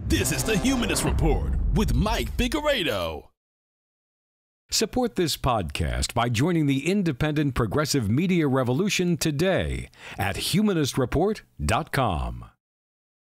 This is the Humanist Report with Mike Figueredo. Support this podcast by joining the independent progressive media revolution today at humanistreport.com.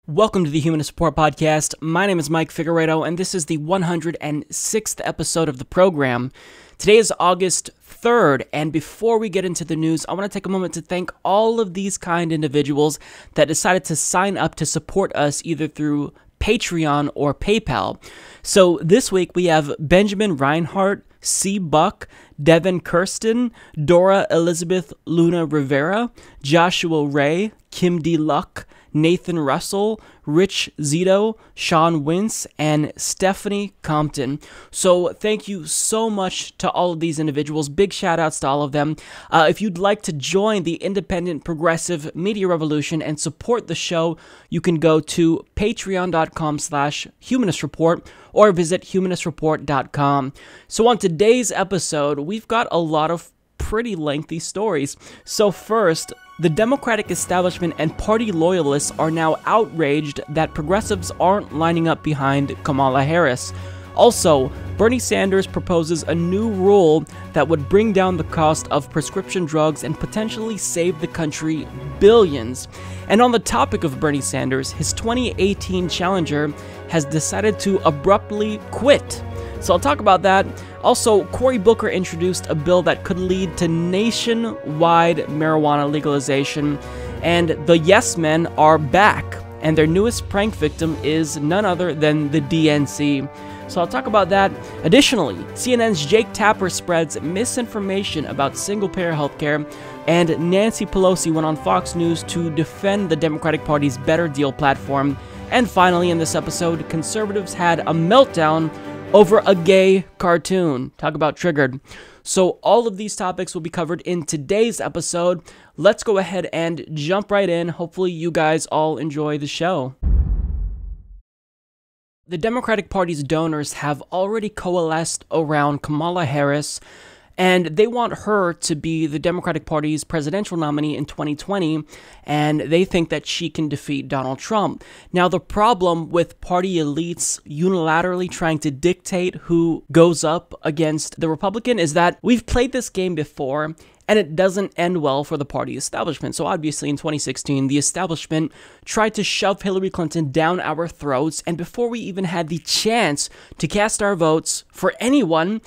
Welcome to the Humanist Report podcast. My name is Mike Figueredo, and this is the 106th episode of the program. Today is August 3rd, and before we get into the news, I want to take a moment to thank all of these kind individuals that decided to sign up to support us either through Patreon or PayPal. So this week we have Benjamin Reinhardt, C. Buck, Devin Kirsten, Dora Elizabeth Luna Rivera, Joshua Ray, Kim D. Luck, Nathan Russell, Rich Zito, Sean Wintz, and Stephanie Compton. So thank you so much to all of these individuals. Big shout outs to all of them. If you'd like to join the independent progressive media revolution and support the show, you can go to patreon.com/humanistreport or visit humanistreport.com. So on today's episode, we've got a lot of pretty lengthy stories. So first, the Democratic establishment and party loyalists are now outraged that progressives aren't lining up behind Kamala Harris. Also, Bernie Sanders proposes a new rule that would bring down the cost of prescription drugs and potentially save the country billions. And on the topic of Bernie Sanders, his 2018 challenger has decided to abruptly quit. So I'll talk about that. Also, Cory Booker introduced a bill that could lead to nationwide marijuana legalization, and the Yes Men are back, and their newest prank victim is none other than the DNC. So I'll talk about that. Additionally, CNN's Jake Tapper spreads misinformation about single-payer healthcare, and Nancy Pelosi went on Fox News to defend the Democratic Party's Better Deal platform. And finally, in this episode, conservatives had a meltdown over a gay cartoon. Talk about triggered. So all of these topics will be covered in today's episode. Let's go ahead and jump right in. Hopefully you guys all enjoy the show. The Democratic Party's donors have already coalesced around Kamala Harris, and they want her to be the Democratic Party's presidential nominee in 2020, and they think that she can defeat Donald Trump. Now, the problem with party elites unilaterally trying to dictate who goes up against the Republican is that we've played this game before, and it doesn't end well for the party establishment. So obviously in 2016, the establishment tried to shove Hillary Clinton down our throats, and before we even had the chance to cast our votes for anyone,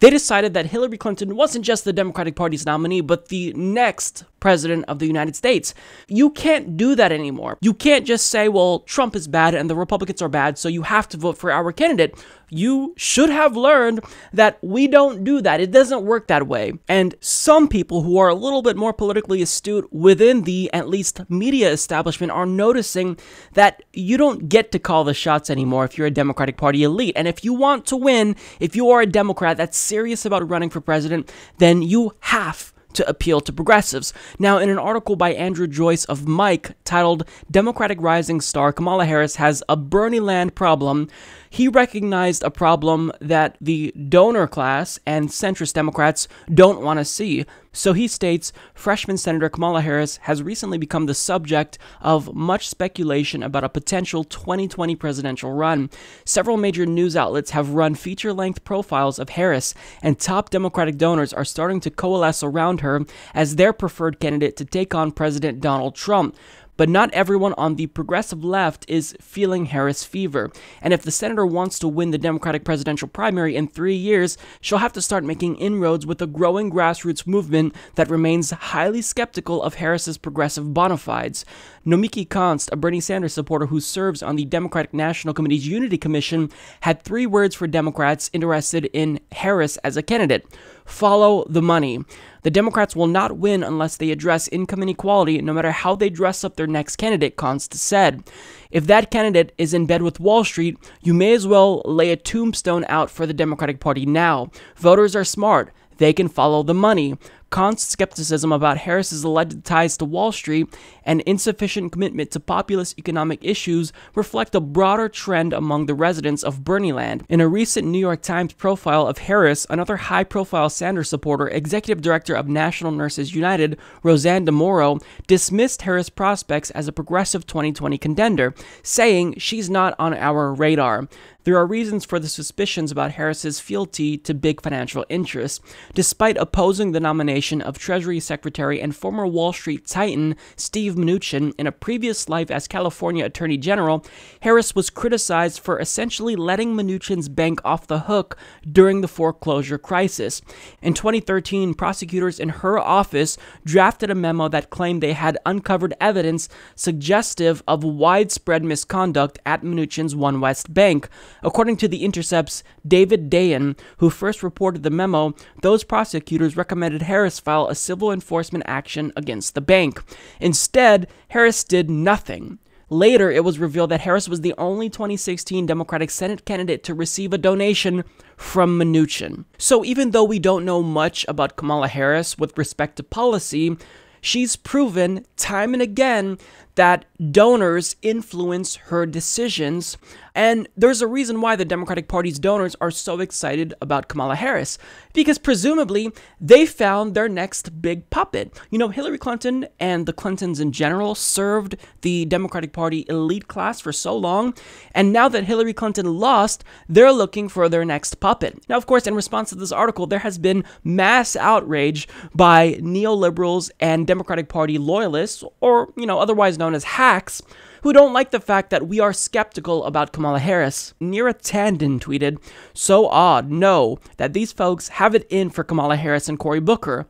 they decided that Hillary Clinton wasn't just the Democratic Party's nominee, but the next president of the United States. You can't do that anymore. You can't just say, well, Trump is bad and the Republicans are bad, so you have to vote for our candidate. You should have learned that we don't do that. It doesn't work that way. And some people who are a little bit more politically astute within the, at least, media establishment are noticing that you don't get to call the shots anymore if you're a Democratic Party elite. And if you want to win, if you are a Democrat that's serious about running for president, then you have to appeal to progressives. Now, in an article by Andrew Joyce of Mike titled Democratic Rising Star Kamala Harris Has a Bernie Land Problem, he recognized a problem that the donor class and centrist Democrats don't want to see. So he states, freshman Senator Kamala Harris has recently become the subject of much speculation about a potential 2020 presidential run. Several major news outlets have run feature-length profiles of Harris, and top Democratic donors are starting to coalesce around her as their preferred candidate to take on President Donald Trump. But not everyone on the progressive left is feeling Harris fever. And if the senator wants to win the Democratic presidential primary in 3 years, she'll have to start making inroads with a growing grassroots movement that remains highly skeptical of Harris's progressive bona fides. Nomiki Konst, a Bernie Sanders supporter who serves on the Democratic National Committee's Unity Commission, had 3 words for Democrats interested in Harris as a candidate. Follow the money. The Democrats will not win unless they address income inequality, no matter how they dress up their next candidate, Konst said. If that candidate is in bed with Wall Street, you may as well lay a tombstone out for the Democratic Party now. Voters are smart. They can follow the money. Kant's skepticism about Harris's alleged ties to Wall Street and insufficient commitment to populist economic issues reflect a broader trend among the residents of Bernieland. In a recent New York Times profile of Harris, another high-profile Sanders supporter, executive director of National Nurses United, Roseanne DeMoro, dismissed Harris' prospects as a progressive 2020 contender, saying she's not on our radar. There are reasons for the suspicions about Harris's fealty to big financial interests. Despite opposing the nomination of Treasury Secretary and former Wall Street titan Steve Mnuchin in a previous life as California Attorney General, Harris was criticized for essentially letting Mnuchin's bank off the hook during the foreclosure crisis. In 2013, prosecutors in her office drafted a memo that claimed they had uncovered evidence suggestive of widespread misconduct at Mnuchin's One West Bank. According to The Intercept's David Dayan, who first reported the memo, those prosecutors recommended Harris file a civil enforcement action against the bank. Instead, Harris did nothing. Later, it was revealed that Harris was the only 2016 Democratic Senate candidate to receive a donation from Mnuchin. So even though we don't know much about Kamala Harris with respect to policy, she's proven time and again that donors influence her decisions, and there's a reason why the Democratic Party's donors are so excited about Kamala Harris, because presumably they found their next big puppet. You know, Hillary Clinton and the Clintons in general served the Democratic Party elite class for so long, and now that Hillary Clinton lost, they're looking for their next puppet. Now, of course, in response to this article, there has been mass outrage by neoliberals and Democratic Party loyalists, or, otherwise known as hacks, who don't like the fact that we are skeptical about Kamala Harris. Neera Tanden tweeted, "So odd, no, that these folks have it in for Kamala Harris and Cory Booker.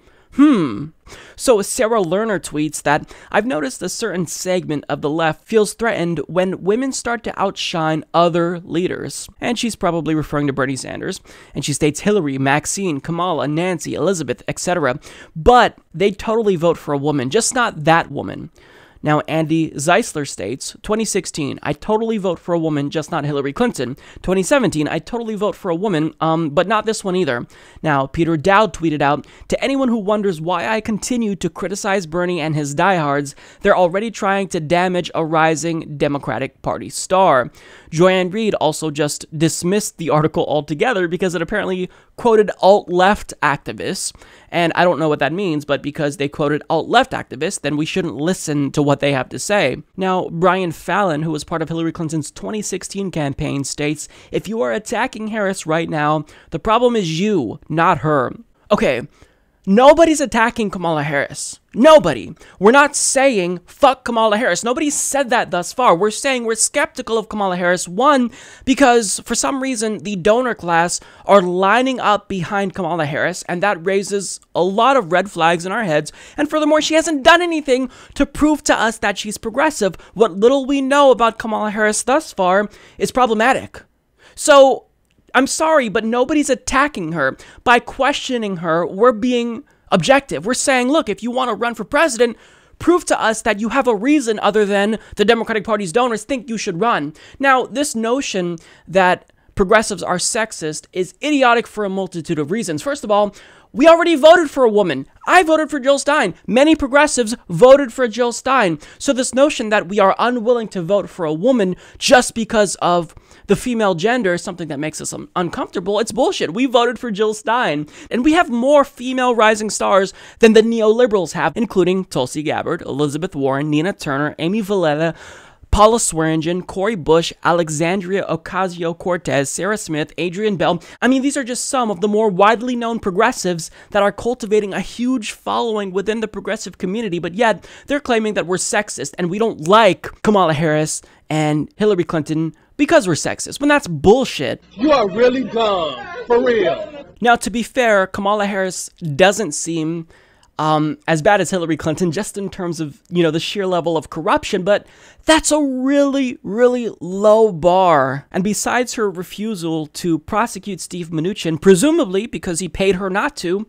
So Sarah Lerner tweets that, "I've noticed a certain segment of the left feels threatened when women start to outshine other leaders." And she's probably referring to Bernie Sanders. And she states Hillary, Maxine, Kamala, Nancy, Elizabeth, etc. But they totally vote for a woman, just not that woman. Now, Andy Zeisler states, 2016, I totally vote for a woman, just not Hillary Clinton. 2017, I totally vote for a woman, but not this one either. Now, Peter Dowd tweeted out, to anyone who wonders why I continue to criticize Bernie and his diehards, they're already trying to damage a rising Democratic Party star. Joanne Reed also just dismissed the article altogether because it apparently quoted alt-left activists. And I don't know what that means, but because they quoted alt-left activists, then we shouldn't listen to what they have to say. Now, Brian Fallon, who was part of Hillary Clinton's 2016 campaign, states, if you are attacking Harris right now, the problem is you, not her. Okay, nobody's attacking Kamala Harris. Nobody. We're not saying, fuck Kamala Harris. Nobody's said that thus far. We're saying we're skeptical of Kamala Harris, one, because for some reason the donor class are lining up behind Kamala Harris, and that raises a lot of red flags in our heads. And furthermore, she hasn't done anything to prove to us that she's progressive. What little we know about Kamala Harris thus far is problematic. So, I'm sorry, but nobody's attacking her. By questioning her, we're being objective. We're saying, look, if you want to run for president, prove to us that you have a reason other than the Democratic Party's donors think you should run. Now, this notion that progressives are sexist is idiotic for a multitude of reasons. First of all, we already voted for a woman. I voted for Jill Stein. Many progressives voted for Jill Stein. So this notion that we are unwilling to vote for a woman just because of the female gender is something that makes us uncomfortable. It's bullshit. We voted for Jill Stein. And we have more female rising stars than the neoliberals have, including Tulsi Gabbard, Elizabeth Warren, Nina Turner, Amy Villeda, Paula Swearengin, Cori Bush, Alexandria Ocasio-Cortez, Sarah Smith, Adrienne Bell. I mean, these are just some of the more widely known progressives that are cultivating a huge following within the progressive community, but yet they're claiming that we're sexist and we don't like Kamala Harris and Hillary Clinton because we're sexist, when that's bullshit. You are really dumb, for real. Now, to be fair, Kamala Harris doesn't seem as bad as Hillary Clinton, just in terms of, the sheer level of corruption, but that's a really, really low bar. And besides her refusal to prosecute Steve Mnuchin, presumably because he paid her not to,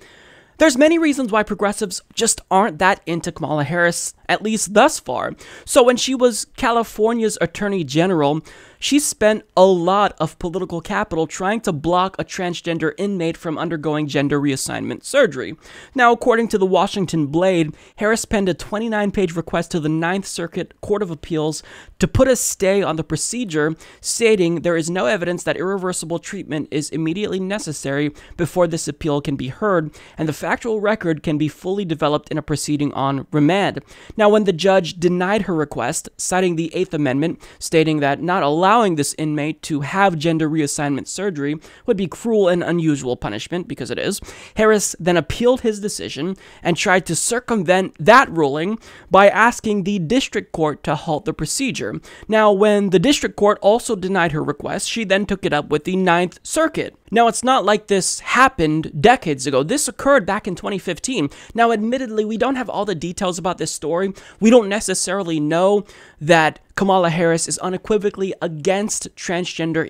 there's many reasons why progressives just aren't that into Kamala Harris at least thus far. So when she was California's Attorney General, she spent a lot of political capital trying to block a transgender inmate from undergoing gender reassignment surgery. Now, according to the Washington Blade, Harris penned a 29-page request to the Ninth Circuit Court of Appeals to put a stay on the procedure, stating there is no evidence that irreversible treatment is immediately necessary before this appeal can be heard, and the factual record can be fully developed in a proceeding on remand. Now, when the judge denied her request, citing the Eighth Amendment, stating that not allowing this inmate to have gender reassignment surgery would be cruel and unusual punishment, because it is, Harris then appealed his decision and tried to circumvent that ruling by asking the district court to halt the procedure. Now, when the district court also denied her request, she then took it up with the Ninth Circuit. Now, it's not like this happened decades ago. This occurred back in 2015. Now, admittedly, we don't have all the details about this story. We don't necessarily know that Kamala Harris is unequivocally against transgender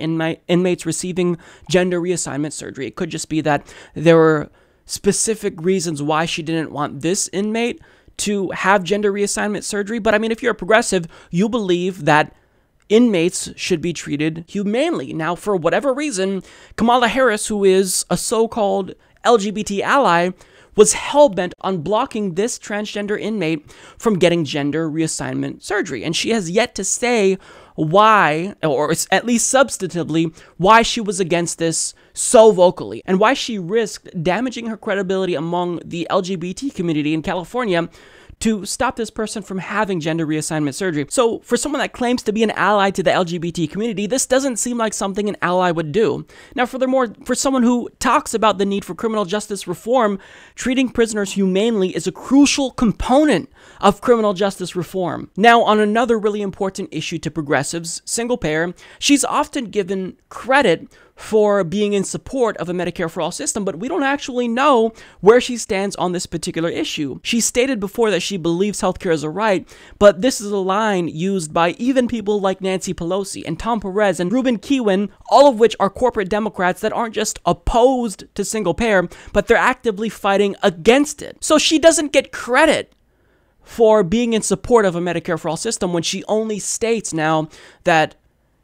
inmates receiving gender reassignment surgery. It could just be that there were specific reasons why she didn't want this inmate to have gender reassignment surgery. But I mean, if you're a progressive, you believe that inmates should be treated humanely. Now, for whatever reason, Kamala Harris, who is a so-called LGBT ally, was hell-bent on blocking this transgender inmate from getting gender reassignment surgery. And she has yet to say why, or at least substantively, why she was against this so vocally, and why she risked damaging her credibility among the LGBT community in California to stop this person from having gender reassignment surgery. So for someone that claims to be an ally to the LGBT community, this doesn't seem like something an ally would do. Now, furthermore, for someone who talks about the need for criminal justice reform, treating prisoners humanely is a crucial component of criminal justice reform. Now, on another really important issue to progressives, single payer, she's often given credit for being in support of a Medicare for All system, but we don't actually know where she stands on this particular issue. She stated before that she believes healthcare is a right, but this is a line used by even people like Nancy Pelosi and Tom Perez and Ruben Kihuen, all of which are corporate Democrats that aren't just opposed to single payer, but they're actively fighting against it. So she doesn't get credit for being in support of a Medicare for All system when she only states now that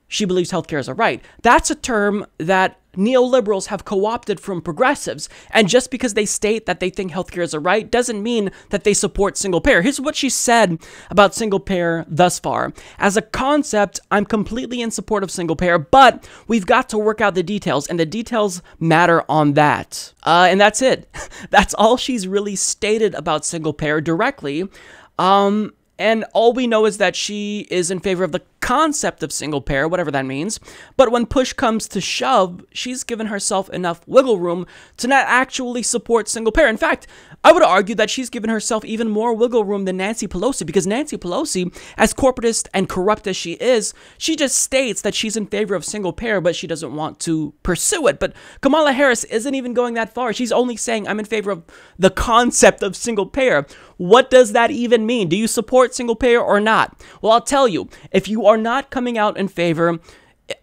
she believes healthcare is a right. That's a term that neoliberals have co-opted from progressives, and just because they state that they think healthcare is a right doesn't mean that they support single payer. Here's what she said about single payer thus far. As a concept, I'm completely in support of single payer, but we've got to work out the details, and the details matter on that. And that's it. That's all she's really stated about single payer directly. And all we know is that she is in favor of the concept of single payer, whatever that means. But when push comes to shove, she's given herself enough wiggle room to not actually support single payer. In fact, I would argue that she's given herself even more wiggle room than Nancy Pelosi, because Nancy Pelosi, as corporatist and corrupt as she is, she just states that she's in favor of single payer, but she doesn't want to pursue it. But Kamala Harris isn't even going that far. She's only saying, I'm in favor of the concept of single payer. What does that even mean? Do you support single payer or not? Well, I'll tell you, if you are not coming out in favor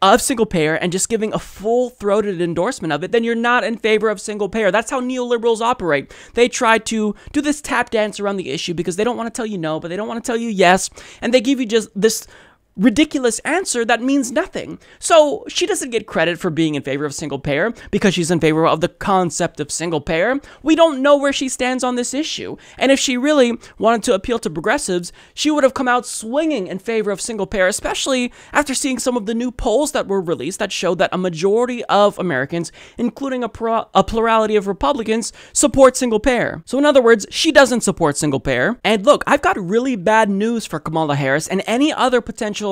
of single payer and just giving a full-throated endorsement of it, then you're not in favor of single payer. That's how neoliberals operate. They try to do this tap dance around the issue because they don't want to tell you no, but they don't want to tell you yes, and they give you just this ridiculous answer that means nothing. So she doesn't get credit for being in favor of single payer because she's in favor of the concept of single payer. We don't know where she stands on this issue. And if she really wanted to appeal to progressives, she would have come out swinging in favor of single payer, especially after seeing some of the new polls that were released that showed that a majority of Americans, including a plurality of Republicans, support single payer. So in other words, she doesn't support single payer. And look, I've got really bad news for Kamala Harris and any other potential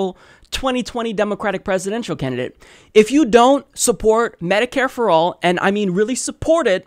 2020 Democratic presidential candidate. If you don't support Medicare for all, and I mean really support it,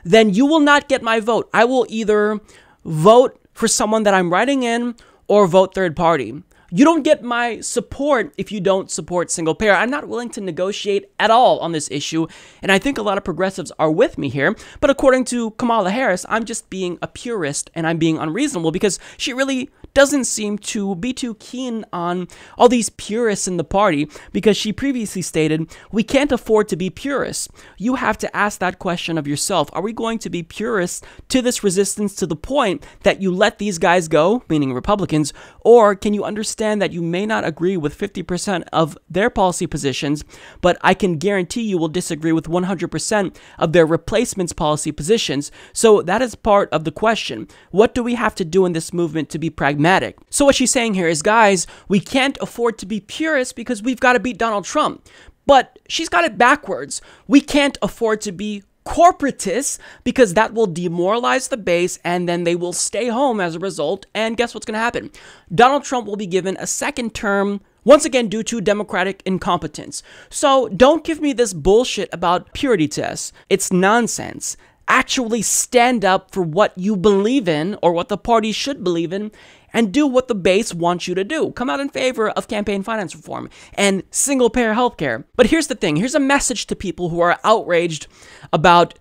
then you will not get my vote. I will either vote for someone that I'm writing in or vote third party. You don't get my support if you don't support single payer. I'm not willing to negotiate at all on this issue, and I think a lot of progressives are with me here. But according to Kamala Harris, I'm just being a purist and I'm being unreasonable because she really doesn't seem to be too keen on all these purists in the party, because she previously stated, we can't afford to be purists. You have to ask that question of yourself. Are we going to be purists to this resistance to the point that you let these guys go, meaning Republicans, or can you understand that you may not agree with 50% of their policy positions, but I can guarantee you will disagree with 100% of their replacements policy positions? So that is part of the question. What do we have to do in this movement to be pragmatic? So what she's saying here is, guys, we can't afford to be purists because we've got to beat Donald Trump. But she's got it backwards. We can't afford to be corporatists because that will demoralize the base and then they will stay home as a result. And guess what's going to happen? Donald Trump will be given a second term, once again due to Democratic incompetence. So don't give me this bullshit about purity tests. It's nonsense. Actually stand up for what you believe in, or what the party should believe in, and do what the base wants you to do. Come out in favor of campaign finance reform and single-payer healthcare. But here's the thing. Here's a message to people who are outraged about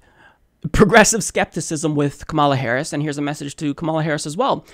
progressive skepticism with Kamala Harris, and here's a message to Kamala Harris as well.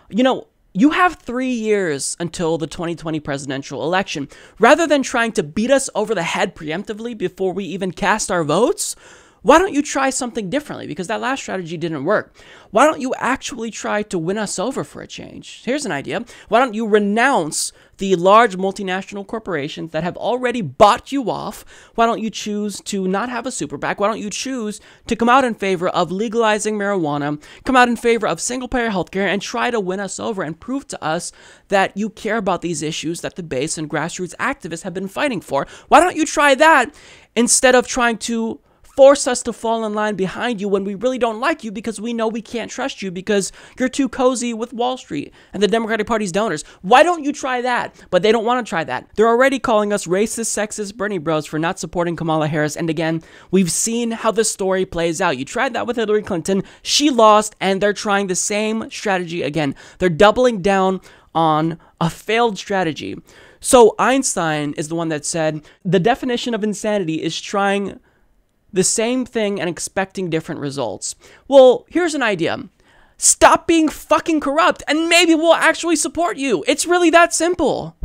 You know, you have 3 years until the 2020 presidential election. Rather than trying to beat us over the head preemptively before we even cast our votes, why don't you try something differently? Because that last strategy didn't work. Why don't you actually try to win us over for a change? Here's an idea. Why don't you renounce the large multinational corporations that have already bought you off? Why don't you choose to not have a super PAC? Why don't you choose to come out in favor of legalizing marijuana, come out in favor of single-payer healthcare, and try to win us over and prove to us that you care about these issues that the base and grassroots activists have been fighting for? Why don't you try that instead of trying to force us to fall in line behind you when we really don't like you because we know we can't trust you because you're too cozy with Wall Street and the Democratic Party's donors? Why don't you try that? But they don't want to try that. They're already calling us racist, sexist Bernie bros for not supporting Kamala Harris. And again, we've seen how the story plays out. You tried that with Hillary Clinton. She lost, and they're trying the same strategy again. They're doubling down on a failed strategy. So Einstein is the one that said, the definition of insanity is trying the same thing and expecting different results. Well, here's an idea. Stop being fucking corrupt and maybe we'll actually support you. It's really that simple.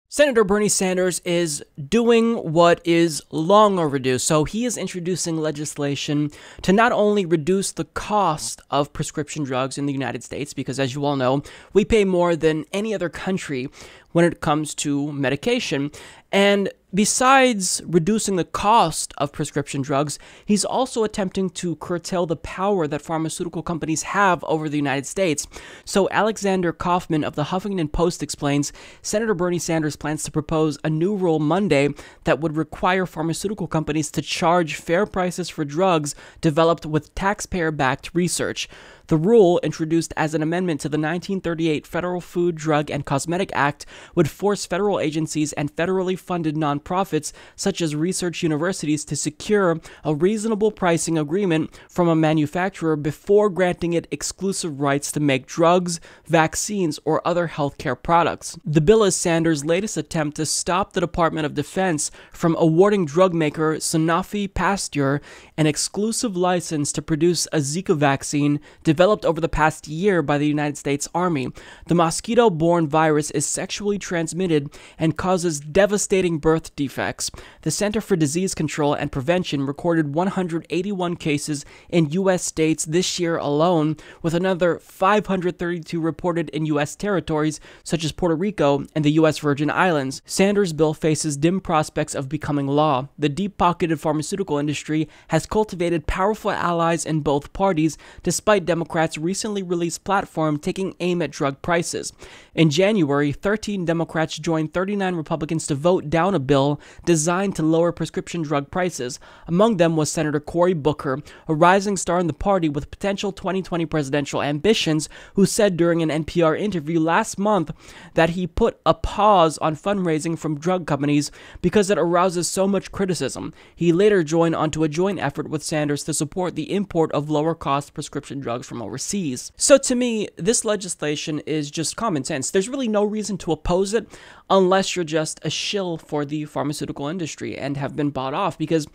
Senator Bernie Sanders is doing what is long overdue. So he is introducing legislation to not only reduce the cost of prescription drugs in the United States, because as you all know, we pay more than any other country when it comes to medication. And besides reducing the cost of prescription drugs, he's also attempting to curtail the power that pharmaceutical companies have over the United States. So Alexander Kaufman of the Huffington Post explains, Senator Bernie Sanders plans to propose a new rule Monday that would require pharmaceutical companies to charge fair prices for drugs developed with taxpayer-backed research. The rule, introduced as an amendment to the 1938 Federal Food, Drug, and Cosmetic Act, would force federal agencies and federally funded nonprofits, such as research universities, to secure a reasonable pricing agreement from a manufacturer before granting it exclusive rights to make drugs, vaccines, or other healthcare products. The bill is Sanders' latest attempt to stop the Department of Defense from awarding drug maker Sanofi Pasteur an exclusive license to produce a Zika vaccine developed over the past year by the United States Army. The mosquito-borne virus is sexually transmitted and causes devastating birth defects. The Center for Disease Control and Prevention recorded 181 cases in U.S. states this year alone, with another 532 reported in U.S. territories such as Puerto Rico and the U.S. Virgin Islands. Sanders' bill faces dim prospects of becoming law. The deep-pocketed pharmaceutical industry has cultivated powerful allies in both parties, despite Democrats' recently released platform taking aim at drug prices. In January, 13 Democrats joined 39 Republicans to vote down a bill designed to lower prescription drug prices. Among them was Senator Cory Booker, a rising star in the party with potential 2020 presidential ambitions, who said during an NPR interview last month that he put a pause on fundraising from drug companies because it arouses so much criticism. He later joined onto a joint effort with Sanders to support the import of lower-cost prescription drugs from from overseas. So to me, this legislation is just common sense. There's really no reason to oppose it unless you're just a shill for the pharmaceutical industry and have been bought off, because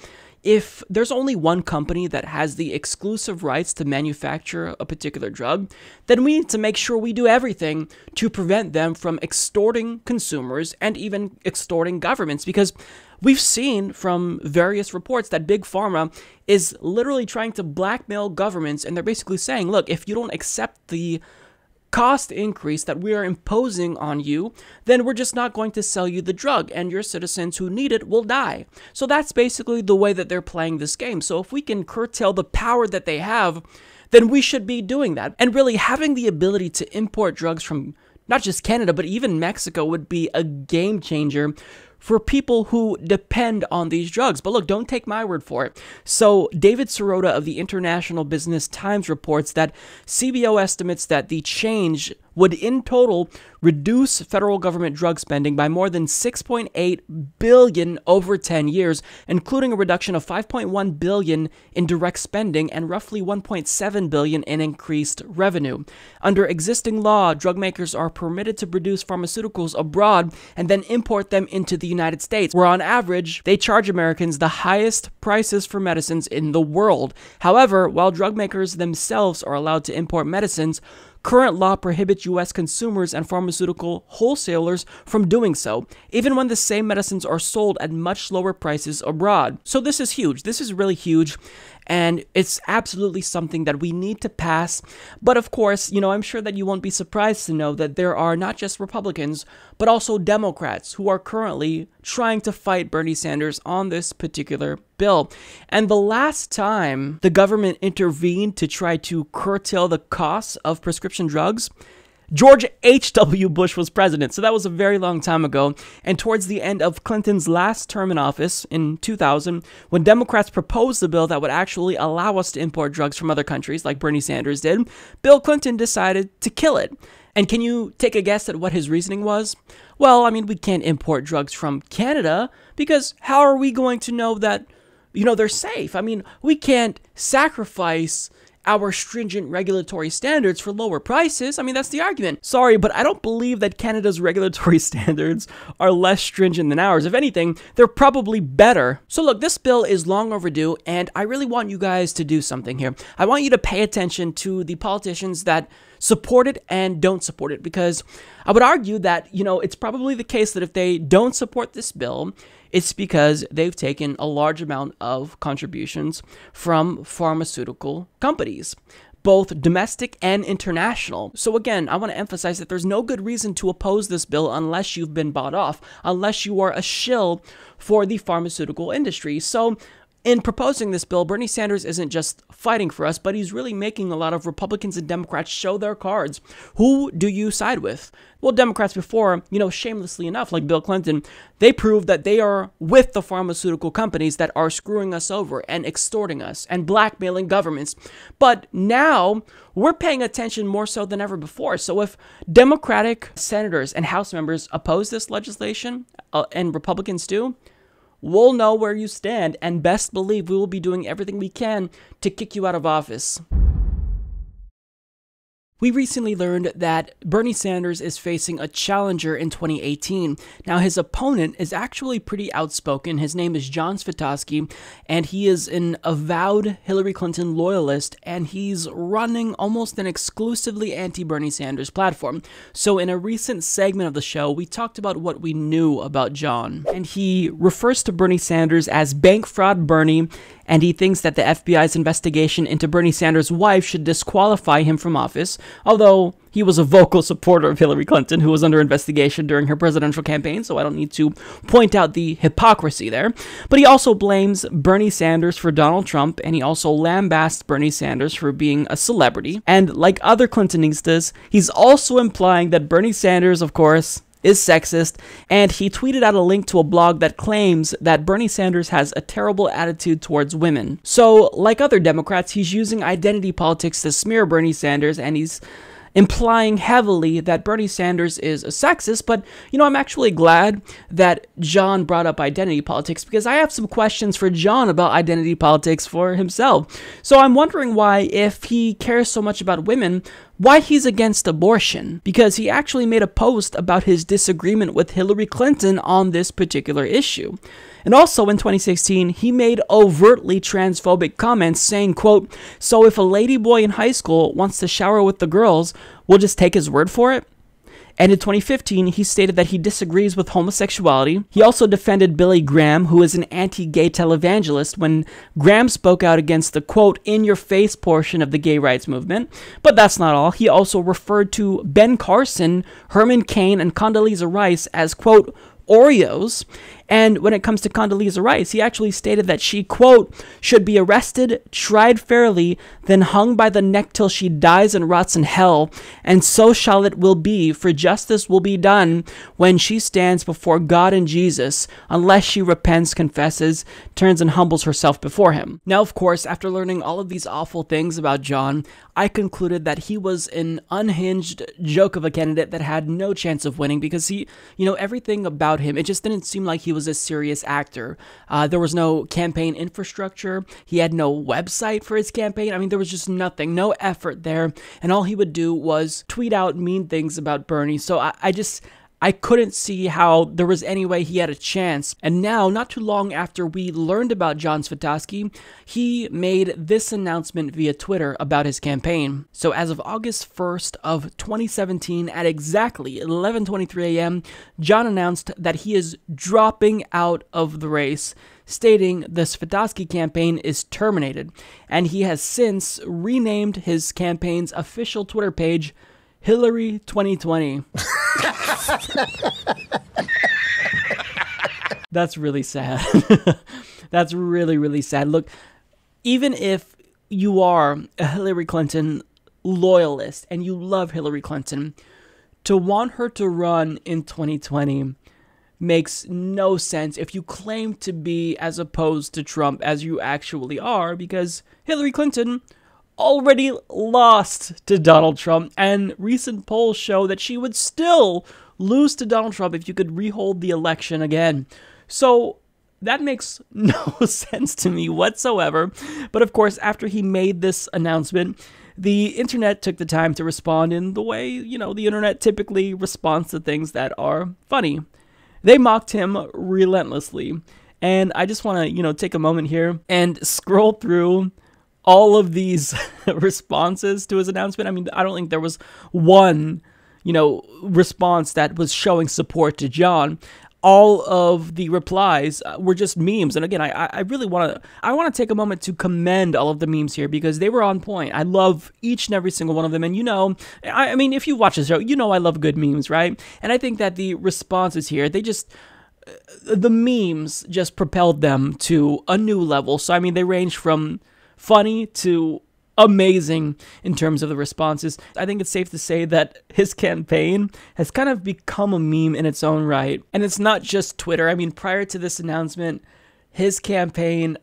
if there's only one company that has the exclusive rights to manufacture a particular drug, then we need to make sure we do everything to prevent them from extorting consumers and even extorting governments, because we've seen from various reports that Big Pharma is literally trying to blackmail governments, and they're basically saying, look, if you don't accept the cost increase that we are imposing on you, then we're just not going to sell you the drug, and your citizens who need it will die. So that's basically the way that they're playing this game. So if we can curtail the power that they have, then we should be doing that. And really, having the ability to import drugs from not just Canada, but even Mexico would be a game changer for people who depend on these drugs. But look, don't take my word for it. So David Sirota of the International Business Times reports that CBO estimates that the change would in total reduce federal government drug spending by more than $6.8 billion over 10 years, including a reduction of $5.1 billion in direct spending and roughly $1.7 billion in increased revenue. Under existing law, drug makers are permitted to produce pharmaceuticals abroad and then import them into the United States, where on average, they charge Americans the highest prices for medicines in the world. However, while drug makers themselves are allowed to import medicines, current law prohibits U.S. consumers and pharmaceutical wholesalers from doing so, even when the same medicines are sold at much lower prices abroad. So this is huge. This is really huge. And it's absolutely something that we need to pass. But of course, I'm sure that you won't be surprised to know that there are not just Republicans, but also Democrats who are currently trying to fight Bernie Sanders on this particular bill. And the last time the government intervened to try to curtail the costs of prescription drugs, George H.W. Bush was president, so that was a very long time ago. And towards the end of Clinton's last term in office in 2000, when Democrats proposed the bill that would actually allow us to import drugs from other countries, like Bernie Sanders did, Bill Clinton decided to kill it. And can you take a guess at what his reasoning was? Well, we can't import drugs from Canada, because how are we going to know that, they're safe? We can't sacrifice our stringent regulatory standards for lower prices. That's the argument. Sorry, but I don't believe that Canada's regulatory standards are less stringent than ours. If anything, they're probably better. So look, this bill is long overdue, and I really want you guys to do something here. I want you to pay attention to the politicians that support it and don't support it, because I would argue that, it's probably the case that if they don't support this bill, it's because they've taken a large amount of contributions from pharmaceutical companies, both domestic and international. So again, I want to emphasize that there's no good reason to oppose this bill unless you've been bought off, unless you are a shill for the pharmaceutical industry. So in proposing this bill, Bernie Sanders isn't just fighting for us, but he's really making a lot of Republicans and Democrats show their cards. Who do you side with? Well, Democrats before, shamelessly enough, like Bill Clinton, they proved that they are with the pharmaceutical companies that are screwing us over and extorting us and blackmailing governments. But now we're paying attention more so than ever before. So if Democratic senators and House members oppose this legislation, and Republicans do, we'll know where you stand, and best believe we will be doing everything we can to kick you out of office. We recently learned that Bernie Sanders is facing a challenger in 2018. Now, his opponent is actually pretty outspoken. His name is John Svitavsky, and he is an avowed Hillary Clinton loyalist, and he's running almost an exclusively anti-Bernie Sanders platform. So in a recent segment of the show, we talked about what we knew about John, and he refers to Bernie Sanders as bank fraud Bernie, and he thinks that the FBI's investigation into Bernie Sanders' wife should disqualify him from office, although he was a vocal supporter of Hillary Clinton, who was under investigation during her presidential campaign, so I don't need to point out the hypocrisy there. But he also blames Bernie Sanders for Donald Trump, and he also lambasts Bernie Sanders for being a celebrity. And like other Clintonistas, he's also implying that Bernie Sanders, of course, is sexist, and he tweeted out a link to a blog that claims that Bernie Sanders has a terrible attitude towards women. So, like other Democrats, he's using identity politics to smear Bernie Sanders, and he's implying heavily that Bernie Sanders is a sexist. But, I'm actually glad that John brought up identity politics, because I have some questions for John about identity politics for himself. So I'm wondering why, if he cares so much about women, why he's against abortion, because he actually made a post about his disagreement with Hillary Clinton on this particular issue. And also in 2016, he made overtly transphobic comments saying, quote, "So if a ladyboy in high school wants to shower with the girls, we'll just take his word for it?" And in 2015, he stated that he disagrees with homosexuality. He also defended Billy Graham, who is an anti-gay televangelist, when Graham spoke out against the, quote, "in-your-face" portion of the gay rights movement. But that's not all. He also referred to Ben Carson, Herman Cain, and Condoleezza Rice as, quote, Oreos. And when it comes to Condoleezza Rice, he actually stated that she, quote, "should be arrested, tried fairly, then hung by the neck till she dies and rots in hell, and so shall it will be, for justice will be done when she stands before God and Jesus, unless she repents, confesses, turns and humbles herself before him." Now, of course, after learning all of these awful things about John, I concluded that he was an unhinged joke of a candidate that had no chance of winning, because he, everything about him, it just didn't seem like he was a serious actor. There was no campaign infrastructure. He had no website for his campaign. I mean, there was just nothing, no effort there. And all he would do was tweet out mean things about Bernie. So I couldn't see how there was any way he had a chance. And now, not too long after we learned about John Svitavsky, he made this announcement via Twitter about his campaign. So as of August 1st of 2017, at exactly 11:23 a.m., John announced that he is dropping out of the race, stating the Svitavsky campaign is terminated. And he has since renamed his campaign's official Twitter page Hillary 2020. That's really sad. That's really, really sad. Look, even if you are a Hillary Clinton loyalist and you love Hillary Clinton, to want her to run in 2020 makes no sense if you claim to be as opposed to Trump as you actually are, because Hillary Clinton already lost to Donald Trump, and recent polls show that she would still lose to Donald Trump if you could rehold the election again. So that makes no sense to me whatsoever. But of course, after he made this announcement, the internet took the time to respond in the way, the internet typically responds to things that are funny. They mocked him relentlessly. And I just want to, take a moment here and scroll through all of these responses to his announcement. I mean, I don't think there was one, response that was showing support to John. All of the replies were just memes. And again, I really want to take a moment to commend all of the memes here, because they were on point. I love each and every single one of them. And I mean, if you watch the show, I love good memes, right? And I think that the responses here, the memes just propelled them to a new level. So, I mean, they range from funny to amazing in terms of the responses. I think it's safe to say that his campaign has kind of become a meme in its own right. And it's not just Twitter. I mean, prior to this announcement, his campaign,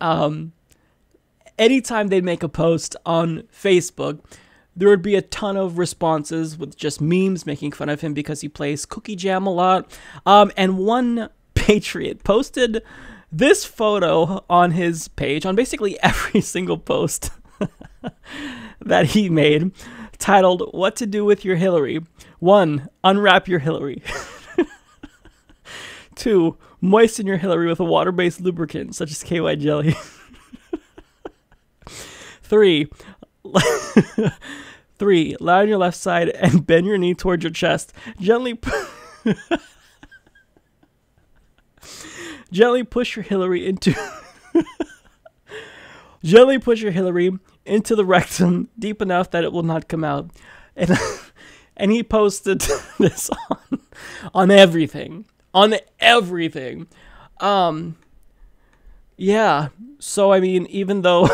anytime they'd make a post on Facebook, there would be a ton of responses with just memes making fun of him because he plays Cookie Jam a lot. And one patriot posted this photo on his page, on basically every single post that he made, titled, "What to do with your Hillary? 1. Unwrap your Hillary. 2. Moisten your Hillary with a water-based lubricant, such as KY jelly. 3. 3. Lie on your left side and bend your knee towards your chest. Gently push your Hillary into the rectum deep enough that it will not come out." And he posted this on everything. Yeah. So I mean, even though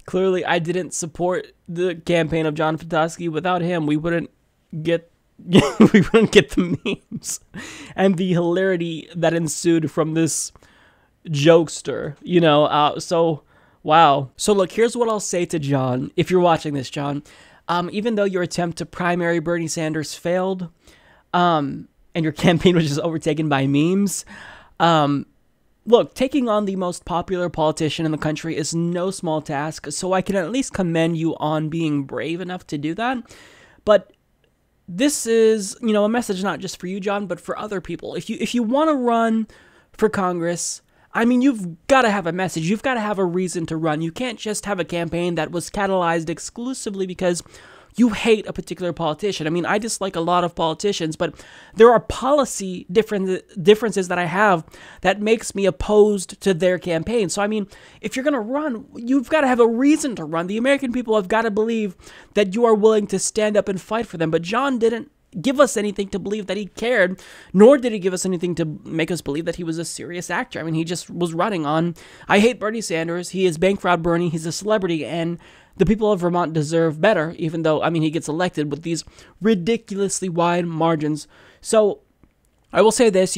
clearly I didn't support the campaign of John Svitavsky, without him we wouldn't get the memes and the hilarity that ensued from this jokester, so wow. So look, here's what I'll say to John. If you're watching this, John, Even though your attempt to primary Bernie Sanders failed, and your campaign was just overtaken by memes, look, taking on the most popular politician in the country is no small task, so I can at least commend you on being brave enough to do that. But this is, a message not just for you, John, but for other people. If you want to run for Congress, I mean, you've got to have a message. You've got to have a reason to run. You can't just have a campaign that was catalyzed exclusively because you hate a particular politician. I mean, I dislike a lot of politicians, but there are policy differences that I have that makes me opposed to their campaign. So, I mean, if you're going to run, you've got to have a reason to run. The American people have got to believe that you are willing to stand up and fight for them. But John didn't give us anything to believe that he cared, nor did he give us anything to make us believe that he was a serious actor. I mean, he just was running on, I hate Bernie Sanders, he is bank fraud Bernie, he's a celebrity, and the people of Vermont deserve better, even though, I mean, he gets elected with these ridiculously wide margins. So, I will say this,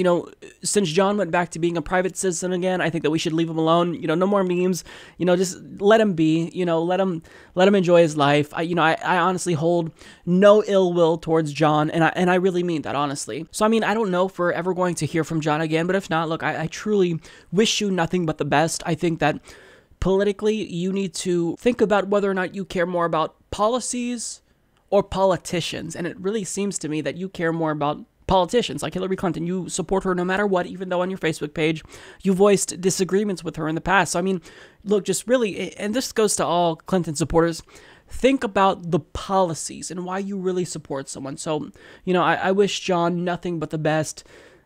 since John went back to being a private citizen again, I think that we should leave him alone. No more memes. Just let him be. Let him enjoy his life. I honestly hold no ill will towards John, and I really mean that, honestly. So, I mean, I don't know if we're ever going to hear from John again, but if not, look, I truly wish you nothing but the best. I think that politically, you need to think about whether or not you care more about policies or politicians, and it really seems to me that you care more about politicians like Hillary Clinton. You support her no matter what, even though on your Facebook page you voiced disagreements with her in the past. So, I mean, look, just really, and this goes to all Clinton supporters, think about the policies and why you really support someone. So, I wish John nothing but the best.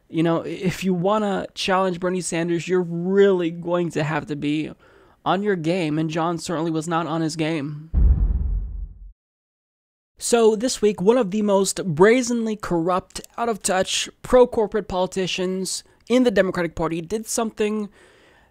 If you want to challenge Bernie Sanders, you're really going to have to be on your game, and John certainly was not on his game. So this week, one of the most brazenly corrupt, out-of-touch, pro-corporate politicians in the Democratic Party did something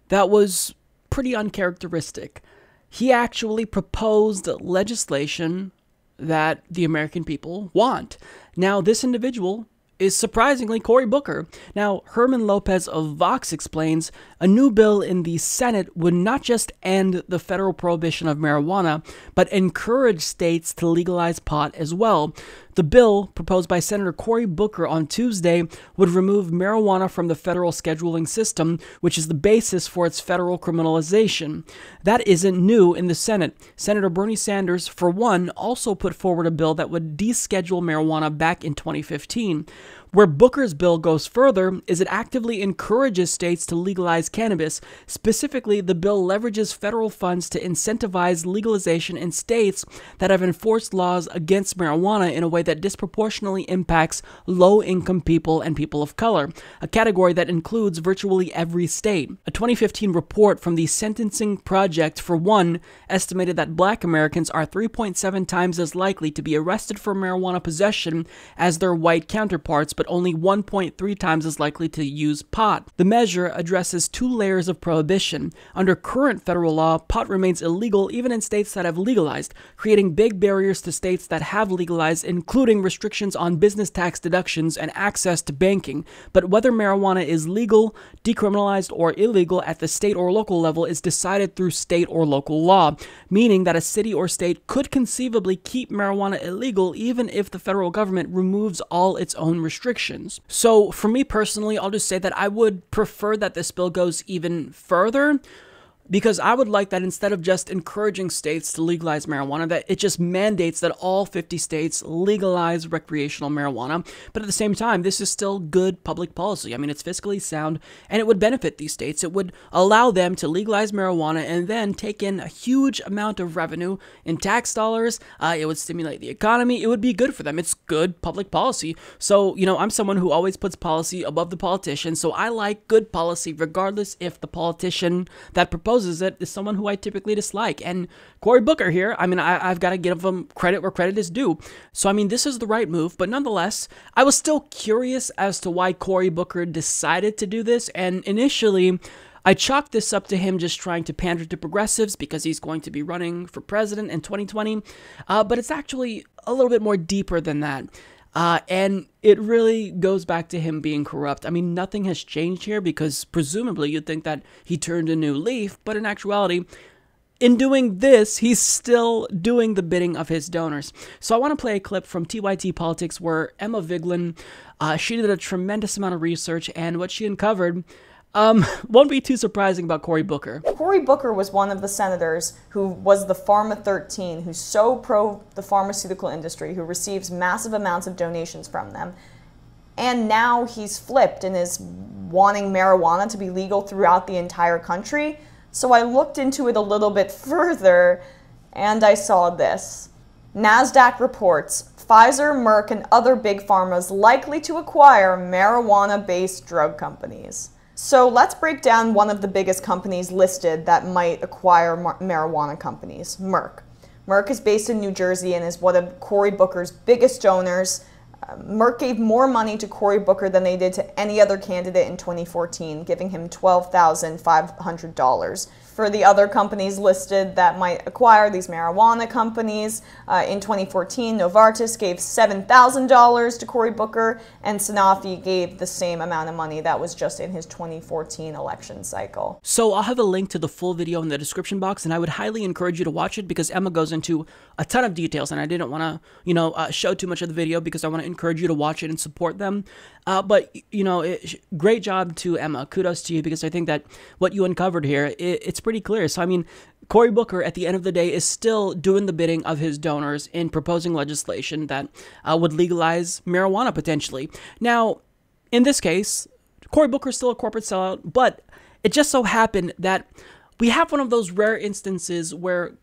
that was pretty uncharacteristic. He actually proposed legislation that the American people want. Now, this individual is surprisingly Cory Booker. Now, Herman Lopez of Vox explains a new bill in the Senate would not just end the federal prohibition of marijuana, but encourage states to legalize pot as well. The bill, proposed by Senator Cory Booker on Tuesday, would remove marijuana from the federal scheduling system, which is the basis for its federal criminalization. That isn't new in the Senate. Senator Bernie Sanders, for one, also put forward a bill that would deschedule marijuana back in 2015. Where Booker's bill goes further is it actively encourages states to legalize cannabis. Specifically, the bill leverages federal funds to incentivize legalization in states that have enforced laws against marijuana in a way that disproportionately impacts low-income people and people of color, a category that includes virtually every state. A 2015 report from the Sentencing Project, for one, estimated that Black Americans are 3.7 times as likely to be arrested for marijuana possession as their white counterparts, but only 1.3 times as likely to use pot. The measure addresses two layers of prohibition. Under current federal law, pot remains illegal even in states that have legalized, creating big barriers to states that have legalized, including restrictions on business tax deductions and access to banking. But whether marijuana is legal, decriminalized, or illegal at the state or local level is decided through state or local law, meaning that a city or state could conceivably keep marijuana illegal even if the federal government removes all its own restrictions. So for me personally, I'll just say that I would prefer that this bill goes even further, because I would like that instead of just encouraging states to legalize marijuana, that it just mandates that all 50 states legalize recreational marijuana. But at the same time, this is still good public policy. I mean, it's fiscally sound, and it would benefit these states. It would allow them to legalize marijuana and then take in a huge amount of revenue in tax dollars. It would stimulate the economy. It would be good for them. It's good public policy. So, I'm someone who always puts policy above the politician, so I like good policy regardless if the politician that proposes it is someone who I typically dislike. And Cory Booker here, I mean, I've got to give him credit where credit is due. So, I mean, this is the right move, but nonetheless, I was still curious as to why Cory Booker decided to do this, and initially, I chalked this up to him just trying to pander to progressives because he's going to be running for president in 2020, but it's actually a little bit more deeper than that. And it really goes back to him being corrupt. I mean, nothing has changed here because presumably you'd think that he turned a new leaf, but in actuality, in doing this, he's still doing the bidding of his donors. So I want to play a clip from TYT Politics where Emma Vigeland, she did a tremendous amount of research, and what she uncovered won't be too surprising about Cory Booker. Cory Booker was one of the senators who was the Pharma 13, who's so pro the pharmaceutical industry, who receives massive amounts of donations from them. And now he's flipped and is wanting marijuana to be legal throughout the entire country. So I looked into it a little bit further, and I saw this. NASDAQ reports Pfizer, Merck, and other big pharmas likely to acquire marijuana-based drug companies. So let's break down one of the biggest companies listed that might acquire marijuana companies, Merck. Merck is based in New Jersey and is one of Cory Booker's biggest donors. Merck gave more money to Cory Booker than they did to any other candidate in 2014, giving him $12,500. For the other companies listed that might acquire these marijuana companies, in 2014, Novartis gave $7,000 to Cory Booker, and Sanofi gave the same amount of money. That was just in his 2014 election cycle. So I'll have a link to the full video in the description box, and I would highly encourage you to watch it because Emma goes into a ton of details, and I didn't want to, show too much of the video because I want to encourage you to watch it and support them. But, great job to Emma. Kudos to you, because I think that what you uncovered here, it's pretty clear. So, I mean, Cory Booker, at the end of the day, is still doing the bidding of his donors in proposing legislation that would legalize marijuana potentially. Now, in this case, Cory Booker is still a corporate sellout, but it just so happened that we have one of those rare instances where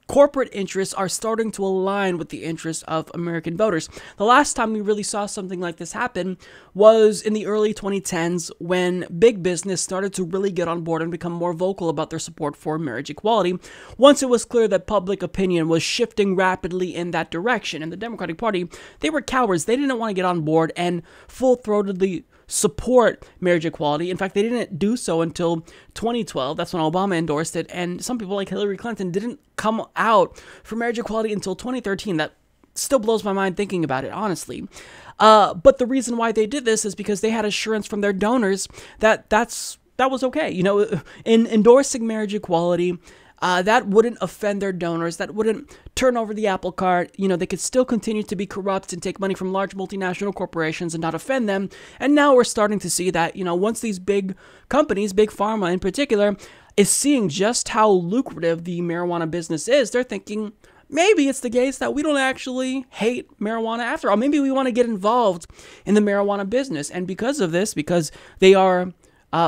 corporate interests are starting to align with the interests of American voters. The last time we really saw something like this happen was in the early 2010s when big business started to really get on board and become more vocal about their support for marriage equality once it was clear that public opinion was shifting rapidly in that direction. And the Democratic Party, they were cowards. They didn't want to get on board and full-throatedly support marriage equality. In fact, they didn't do so until 2012. That's when Obama endorsed it. And some people like Hillary Clinton didn't come out for marriage equality until 2013. That still blows my mind thinking about it, honestly. But the reason why they did this is because they had assurance from their donors that that was okay. In endorsing marriage equality, that wouldn't offend their donors. That wouldn't turn over the apple cart. They could still continue to be corrupt and take money from large multinational corporations and not offend them. And now we're starting to see that, once these big companies, big pharma in particular, is seeing just how lucrative the marijuana business is, they're thinking, maybe it's the case that we don't actually hate marijuana after all. Maybe we want to get involved in the marijuana business. And because of this, because they are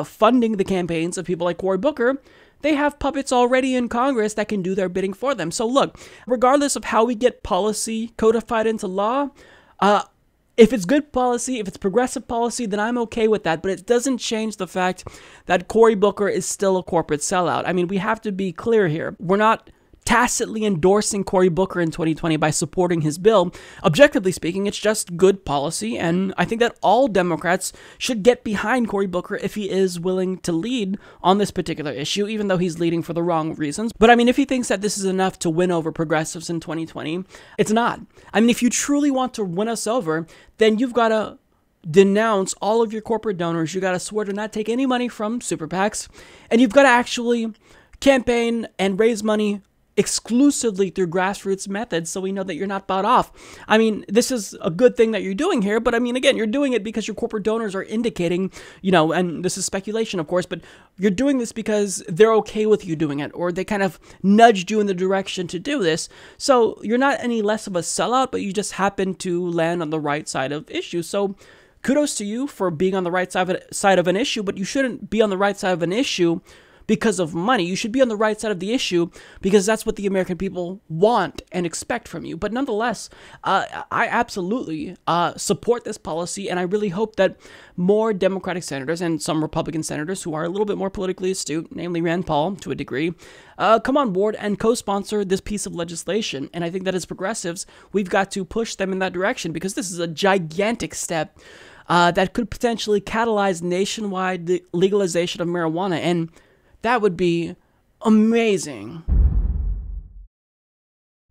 funding the campaigns of people like Cory Booker, they have puppets already in Congress that can do their bidding for them. So look, regardless of how we get policy codified into law, if it's good policy, if it's progressive policy, then I'm okay with that. But it doesn't change the fact that Cory Booker is still a corporate sellout. I mean, we have to be clear here. We're not tacitly endorsing Cory Booker in 2020 by supporting his bill. Objectively speaking, it's just good policy, and I think that all Democrats should get behind Cory Booker if he is willing to lead on this particular issue, even though he's leading for the wrong reasons. But I mean, if he thinks that this is enough to win over progressives in 2020, it's not. I mean, if you truly want to win us over, then you've got to denounce all of your corporate donors. You got to swear to not take any money from super PACs, and you've got to actually campaign and raise money exclusively through grassroots methods so we know that you're not bought off. I mean, this is a good thing that you're doing here, but I mean, again, you're doing it because your corporate donors are indicating, and this is speculation, of course, but you're doing this because they're okay with you doing it, or they kind of nudged you in the direction to do this. So you're not any less of a sellout, but you just happen to land on the right side of issues. So kudos to you for being on the right side of an issue, but you shouldn't be on the right side of an issue because of money. You should be on the right side of the issue because that's what the American people want and expect from you. But nonetheless, I absolutely support this policy, and I really hope that more Democratic senators and some Republican senators who are a little bit more politically astute, namely Rand Paul to a degree, come on board and co-sponsor this piece of legislation. And I think that as progressives, we've got to push them in that direction because this is a gigantic step that could potentially catalyze nationwide legalization of marijuana, and that would be amazing.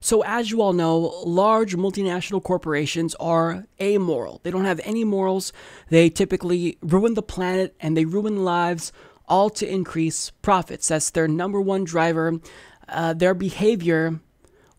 So as you all know, large multinational corporations are amoral. They don't have any morals. They typically ruin the planet and they ruin lives, all to increase profits. That's their number one driver. their behavior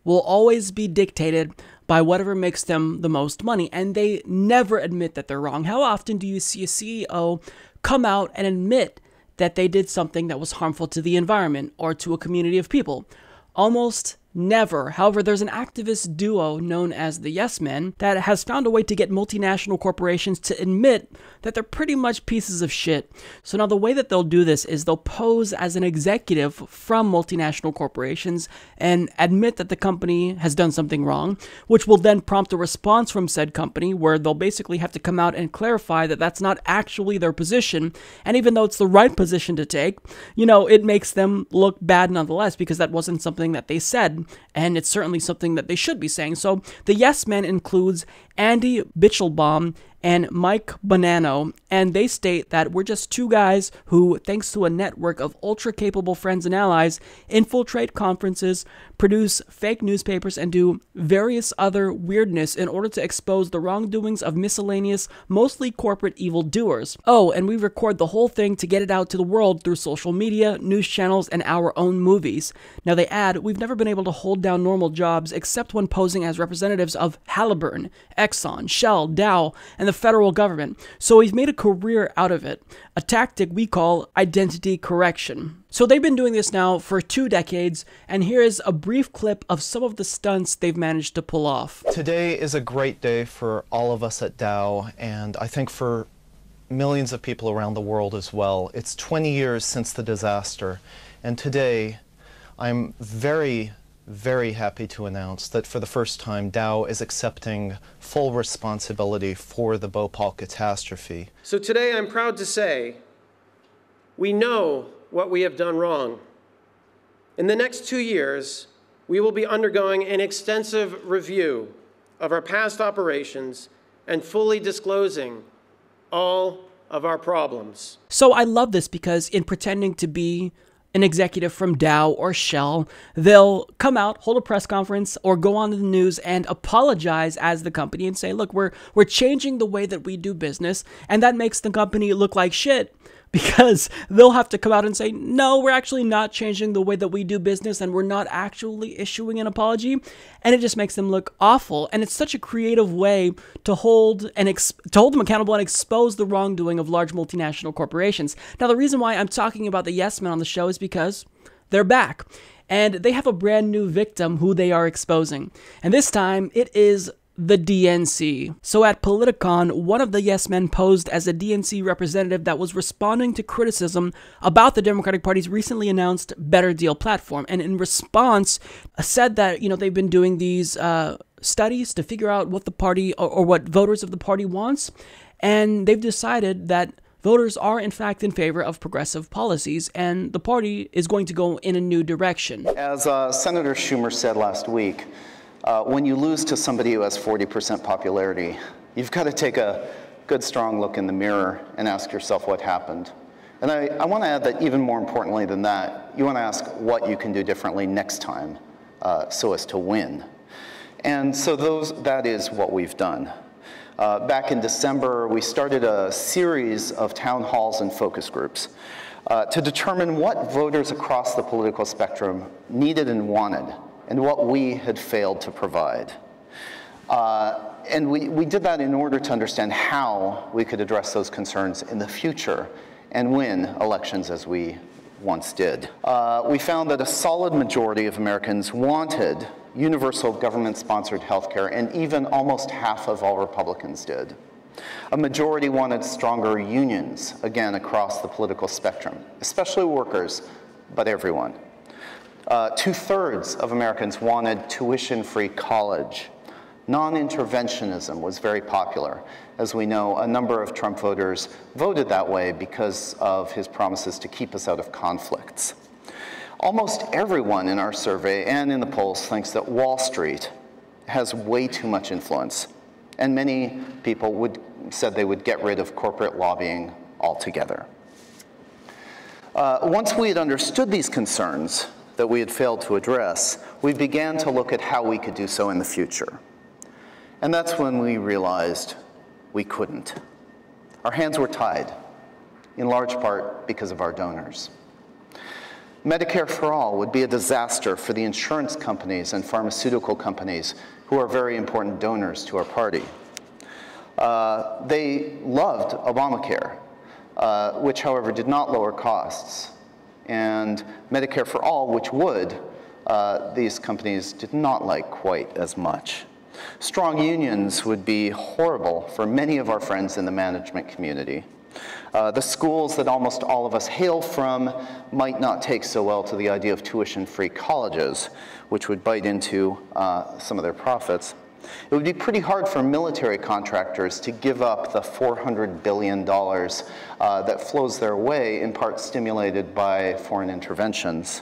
will always be dictated by whatever makes them the most money, and they never admit that they're wrong. How often do you see a CEO come out and admit that they did something that was harmful to the environment or to a community of people? Almost never. However, there's an activist duo known as the Yes Men that has found a way to get multinational corporations to admit that they're pretty much pieces of shit. So now the way that they'll do this is they'll pose as an executive from multinational corporations and admit that the company has done something wrong, which will then prompt a response from said company where they'll basically have to come out and clarify that that's not actually their position. And even though it's the right position to take, it makes them look bad nonetheless because that wasn't something that they said. And it's certainly something that they should be saying. So the Yes Men includes Andy Bichelbaum and Mike Bonanno, and they state that we're just two guys who, thanks to a network of ultra-capable friends and allies, infiltrate conferences, produce fake newspapers, and do various other weirdness in order to expose the wrongdoings of miscellaneous, mostly corporate evildoers. Oh, and we record the whole thing to get it out to the world through social media, news channels, and our own movies. Now they add, we've never been able to hold down normal jobs except when posing as representatives of Halliburton, Exxon, Shell, Dow, and the federal government. So we've made a career out of it, a tactic we call identity correction. So they've been doing this now for 2 decades, and here is a brief clip of some of the stunts they've managed to pull off. Today is a great day for all of us at Dow, and I think for millions of people around the world as well. It's 20 years since the disaster, and today I'm very happy to announce that for the first time Dow is accepting full responsibility for the Bhopal catastrophe. So today I'm proud to say we know what we have done wrong. In the next 2 years, we will be undergoing an extensive review of our past operations and fully disclosing all of our problems. So I love this because in pretending to be an executive from Dow or Shell, they'll come out, hold a press conference, or go on to the news and apologize as the company and say, look, we're changing the way that we do business, and that makes the company look like shit. Because they'll have to come out and say, no, we're actually not changing the way that we do business and we're not actually issuing an apology. And it just makes them look awful. And it's such a creative way to hold them accountable and expose the wrongdoing of large multinational corporations. Now, the reason why I'm talking about the Yes Men on the show is because they're back. And they have a brand new victim who they are exposing. And this time, it is the DNC. So at Politicon, one of the Yes Men posed as a DNC representative that was responding to criticism about the Democratic Party's recently announced Better Deal platform. And in response, said that, they've been doing these studies to figure out what the party or what voters of the party wants. And they've decided that voters are, in fact, in favor of progressive policies, and the party is going to go in a new direction. As Senator Schumer said last week, when you lose to somebody who has 40% popularity, you've got to take a good, strong look in the mirror and ask yourself what happened. And I want to add that even more importantly than that, you want to ask what you can do differently next time so as to win. And so that is what we've done. Back in December, we started a series of town halls and focus groups to determine what voters across the political spectrum needed and wanted, and what we had failed to provide. And we did that in order to understand how we could address those concerns in the future and win elections as we once did. We found that a solid majority of Americans wanted universal government-sponsored health care, and even almost half of all Republicans did. A majority wanted stronger unions, again, across the political spectrum, especially workers, but everyone. 2/3 of Americans wanted tuition-free college. Non-interventionism was very popular. As we know, a number of Trump voters voted that way because of his promises to keep us out of conflicts. Almost everyone in our survey and in the polls thinks that Wall Street has way too much influence, and many people said they would get rid of corporate lobbying altogether. Once we had understood these concerns that we had failed to address, we began to look at how we could do so in the future. And that's when we realized we couldn't. Our hands were tied, in large part because of our donors. Medicare for all would be a disaster for the insurance companies and pharmaceutical companies who are very important donors to our party. They loved Obamacare, which, however, did not lower costs. And Medicare for all, which would, these companies did not like quite as much. Strong unions would be horrible for many of our friends in the management community. The schools that almost all of us hail from might not take so well to the idea of tuition-free colleges, which would bite into some of their profits. It would be pretty hard for military contractors to give up the $400 billion that flows their way, in part stimulated by foreign interventions.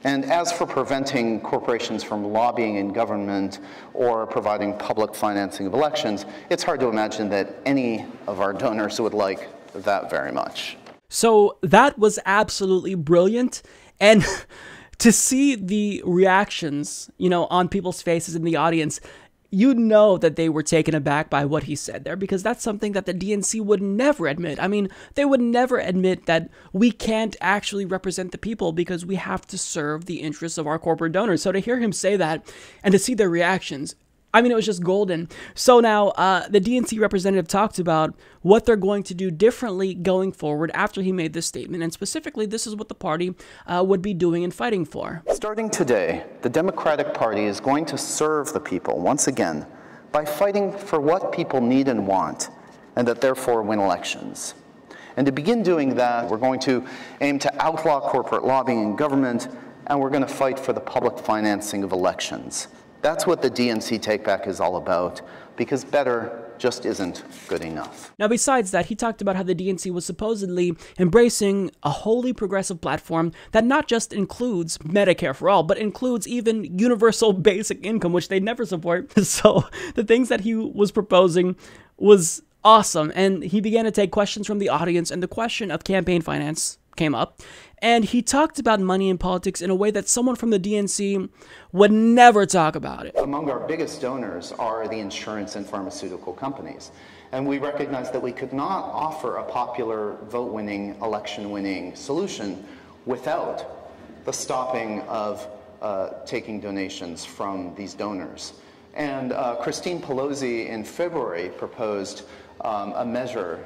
And as for preventing corporations from lobbying in government or providing public financing of elections, it's hard to imagine that any of our donors would like that very much. So that was absolutely brilliant. And to see the reactions, on people's faces in the audience, you know that they were taken aback by what he said there, because that's something that the DNC would never admit. I mean, they would never admit that we can't actually represent the people because we have to serve the interests of our corporate donors. So to hear him say that and to see their reactions, I mean, it was just golden. So now the DNC representative talked about what they're going to do differently going forward after he made this statement. And specifically, this is what the party would be doing and fighting for. Starting today, the Democratic Party is going to serve the people once again by fighting for what people need and want, and that therefore win elections. And to begin doing that, we're going to aim to outlaw corporate lobbying in government, and we're going to fight for the public financing of elections. That's what the DNC takeback is all about, because better just isn't good enough. Now, besides that, he talked about how the DNC was supposedly embracing a wholly progressive platform that not just includes Medicare for all, but includes even universal basic income, which they never support. So the things that he was proposing was awesome. And he began to take questions from the audience, and the question of campaign finance came up. And he talked about money in politics in a way that someone from the DNC would never talk about it. Among our biggest donors are the insurance and pharmaceutical companies. And we recognize that we could not offer a popular vote-winning, election-winning solution without the stopping of taking donations from these donors. And Christine Pelosi in February proposed a measure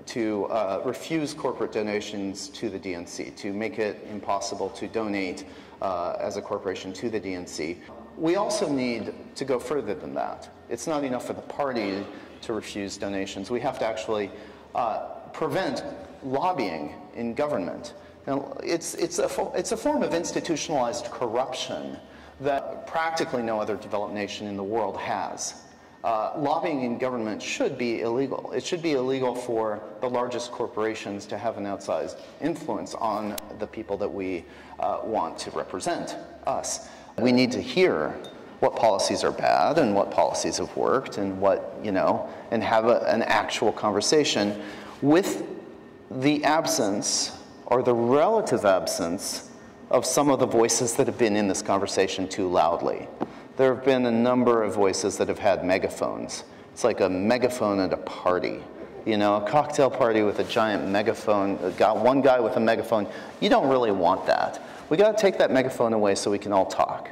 to refuse corporate donations to the DNC, to make it impossible to donate as a corporation to the DNC. We also need to go further than that. It's not enough for the party to refuse donations. We have to actually prevent lobbying in government. Now, it's a form of institutionalized corruption that practically no other developed nation in the world has. Lobbying in government should be illegal. It should be illegal for the largest corporations to have an outsized influence on the people that we want to represent us. We need to hear what policies are bad and what policies have worked and what, and have an actual conversation with the absence or the relative absence of some of the voices that have been in this conversation too loudly. There have been a number of voices that have had megaphones. It's like a megaphone at a party. A cocktail party with a giant megaphone, one guy with a megaphone. You don't really want that. We got to take that megaphone away so we can all talk.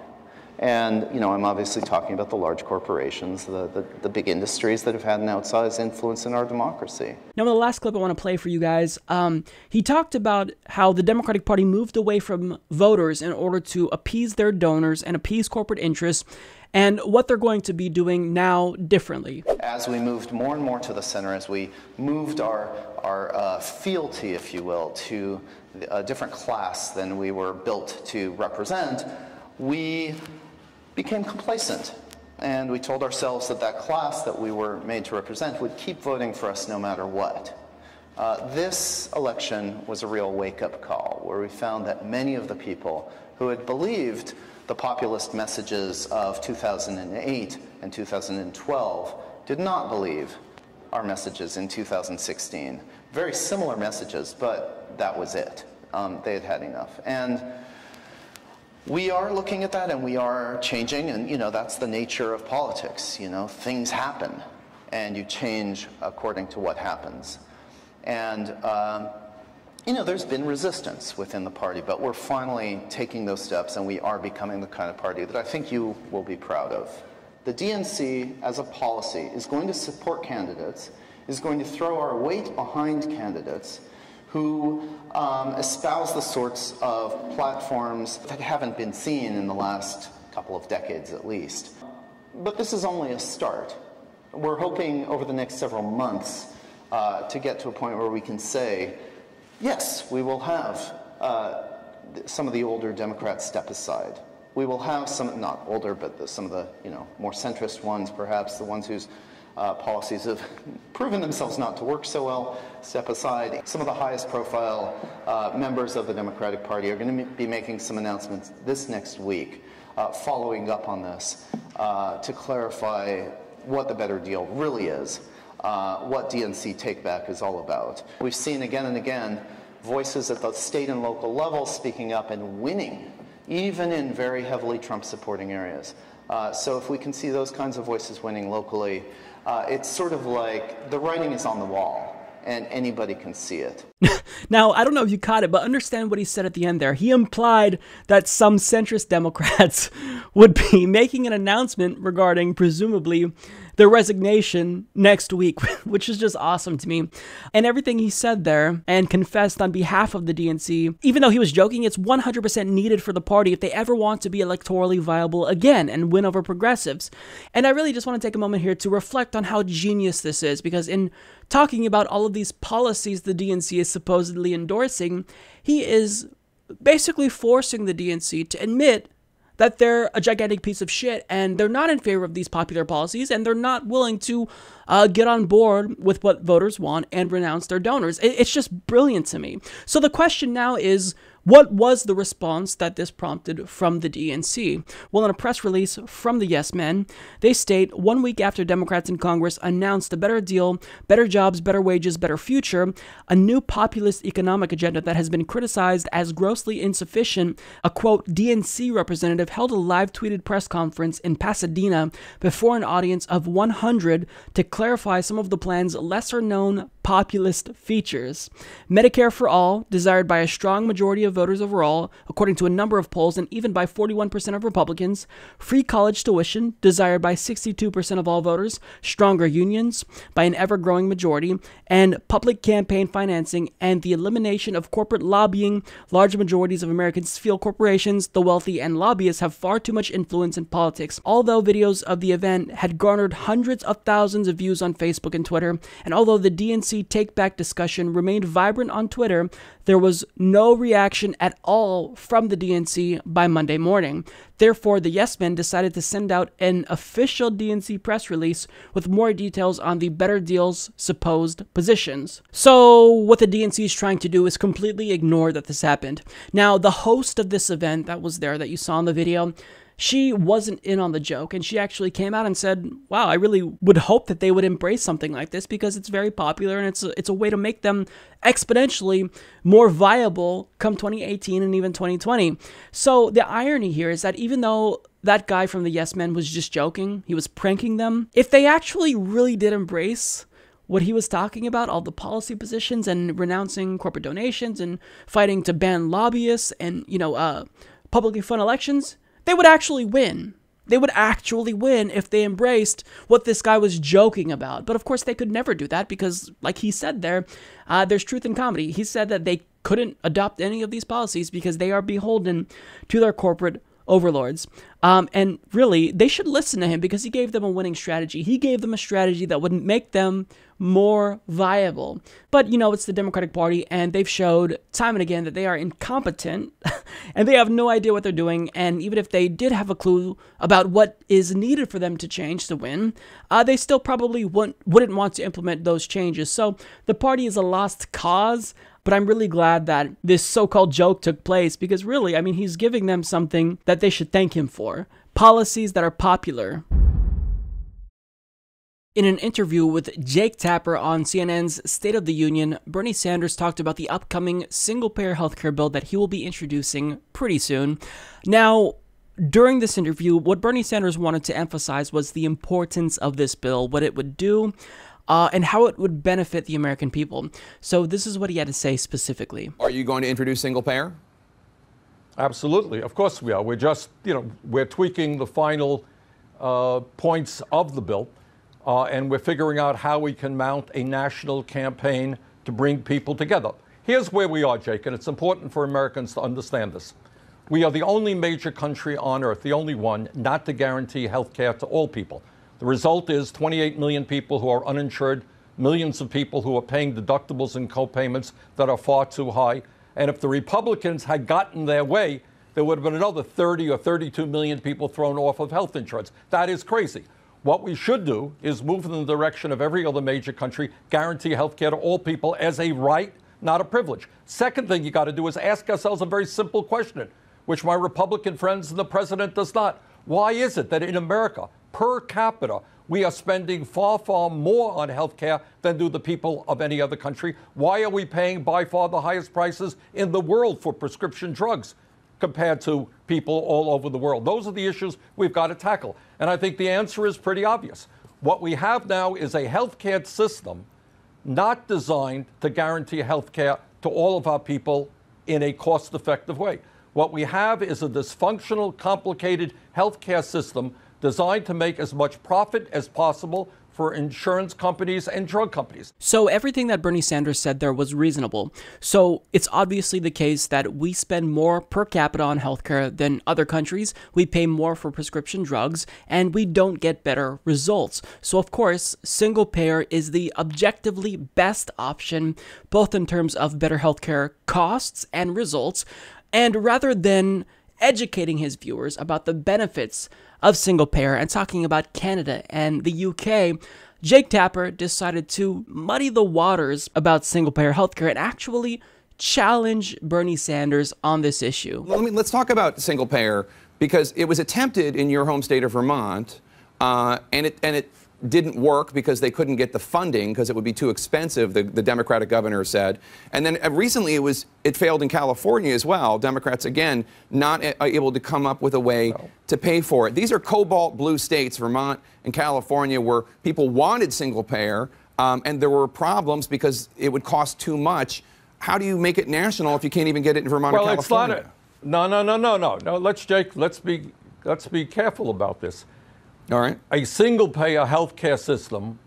And, I'm obviously talking about the large corporations, the big industries that have had an outsized influence in our democracy. Now, in the last clip I want to play for you guys, he talked about how the Democratic Party moved away from voters in order to appease their donors and appease corporate interests, and what they're going to be doing now differently. As we moved more and more to the center, as we moved our fealty, if you will, to a different class than we were built to represent, we became complacent. And we told ourselves that that class that we were made to represent would keep voting for us no matter what. This election was a real wake-up call, where we found that many of the people who had believed the populist messages of 2008 and 2012 did not believe our messages in 2016. Very similar messages, but that was it. They had had enough. And we are looking at that, and we are changing, and that's the nature of politics. Things happen, and you change according to what happens. And You know, there's been resistance within the party, but we're finally taking those steps, and we are becoming the kind of party that I think you will be proud of. The DNC, as a policy, is going to support candidates, is going to throw our weight behind candidates who espouse the sorts of platforms that haven't been seen in the last couple of decades at least. But this is only a start. We're hoping over the next several months to get to a point where we can say, yes, we will have some of the older Democrats step aside. We will have some, not older, but some of the more centrist ones, perhaps the ones whose policies have proven themselves not to work so well, step aside. Some of the highest profile members of the Democratic Party are going to be making some announcements this next week, following up on this to clarify what the better deal really is. What DNC takeback is all about. We've seen again and again voices at the state and local level speaking up and winning, even in very heavily Trump-supporting areas. So if we can see those kinds of voices winning locally, it's sort of like the writing is on the wall, and anybody can see it. Now, I don't know if you caught it, but understand what he said at the end there. He implied that some centrist Democrats would be making an announcement regarding, presumably, their resignation next week, which is just awesome to me. And everything he said there and confessed on behalf of the DNC, even though he was joking, it's 100% needed for the party if they ever want to be electorally viable again and win over progressives. And I really just want to take a moment here to reflect on how genius this is, because in talking about all of these policies the DNC is supposedly endorsing, he is basically forcing the DNC to admit that they're a gigantic piece of shit and they're not in favor of these popular policies and they're not willing to get on board with what voters want and renounce their donors. It's just brilliant to me. So the question now is, what was the response that this prompted from the DNC? Well, in a press release from the Yes Men, they state, 1 week after Democrats in Congress announced a better deal, better jobs, better wages, better future, a new populist economic agenda that has been criticized as grossly insufficient, a quote, DNC representative held a live tweeted press conference in Pasadena before an audience of 100 to clarify some of the plan's lesser known populist features. Medicare for all, desired by a strong majority of voters overall, according to a number of polls, and even by 41% of Republicans. Free college tuition, desired by 62% of all voters. Stronger unions, by an ever-growing majority. And public campaign financing and the elimination of corporate lobbying. Large majorities of Americans feel corporations, the wealthy, and lobbyists have far too much influence in politics. Although videos of the event had garnered hundreds of thousands of views on Facebook and Twitter, and although the DNC takeback discussion remained vibrant on Twitter, there was no reaction at all from the DNC by Monday morning. Therefore, the Yes Men decided to send out an official DNC press release with more details on the better deal's supposed positions. So what the DNC is trying to do is completely ignore that this happened. Now, the host of this event that was there that you saw in the video, she wasn't in on the joke, and she actually came out and said, wow, I really would hope that they would embrace something like this because it's very popular and it's a way to make them exponentially more viable come 2018 and even 2020. So the irony here is that even though that guy from the Yes Men was just joking, he was pranking them, if they actually really did embrace what he was talking about, all the policy positions and renouncing corporate donations and fighting to ban lobbyists and, publicly fund elections, they would actually win. They would actually win if they embraced what this guy was joking about. But of course, they could never do that because, like he said there, there's truth in comedy. He said that they couldn't adopt any of these policies because they are beholden to their corporate overlords. And really, they should listen to him because he gave them a winning strategy. He gave them a strategy that would make them more viable. But, it's the Democratic Party, and they've showed time and again that they are incompetent and they have no idea what they're doing. And even if they did have a clue about what is needed for them to change to win, they still probably wouldn't want to implement those changes. So the party is a lost cause. But I'm really glad that this so-called joke took place because really, he's giving them something that they should thank him for. Policies that are popular. In an interview with Jake Tapper on CNN's State of the Union, Bernie Sanders talked about the upcoming single-payer healthcare bill that he will be introducing pretty soon. Now, during this interview, what Bernie Sanders wanted to emphasize was the importance of this bill, what it would do, and how it would benefit the American people. So this is what he had to say specifically. Are you going to introduce single payer? Absolutely. Of course we are. We're just, we're tweaking the final points of the bill, and we're figuring out how we can mount a national campaign to bring people together. Here's where we are, Jake, and it's important for Americans to understand this. We are the only major country on earth, the only one, not to guarantee health care to all people. The result is 28 million people who are uninsured, millions of people who are paying deductibles and co-payments that are far too high. And if the Republicans had gotten their way, there would have been another 30 or 32 million people thrown off of health insurance. That is crazy. What we should do is move in the direction of every other major country, guarantee health care to all people as a right, not a privilege. Second thing you got to do is ask ourselves a very simple question, which my Republican friends and the president does not. Why is it that in America, per capita, we are spending far, far more on health care than do the people of any other country? Why are we paying by far the highest prices in the world for prescription drugs compared to people all over the world? Those are the issues we've got to tackle. And I think the answer is pretty obvious. What we have now is a health care system not designed to guarantee health care to all of our people in a cost-effective way. What we have is a dysfunctional, complicated healthcare system designed to make as much profit as possible for insurance companies and drug companies. So everything that Bernie Sanders said there was reasonable. So it's obviously the case that we spend more per capita on healthcare than other countries. We pay more for prescription drugs, and we don't get better results. So of course, single payer is the objectively best option, both in terms of better healthcare costs and results. And rather than educating his viewers about the benefits of single payer and talking about Canada and the UK, Jake Tapper decided to muddy the waters about single payer healthcare and actually challenge Bernie Sanders on this issue. Let's talk about single payer, because it was attempted in your home state of Vermont, and it didn't work because they couldn't get the funding because it would be too expensive, the Democratic governor said. And then recently it failed in California as well. Democrats, again, not able to come up with a way to pay for it. These are cobalt blue states, Vermont and California, where people wanted single payer, and there were problems because it would cost too much. How do you make it national if you can't even get it in Vermont or California? It's not no. Jake, let's be careful about this. All right. A single-payer healthcare system,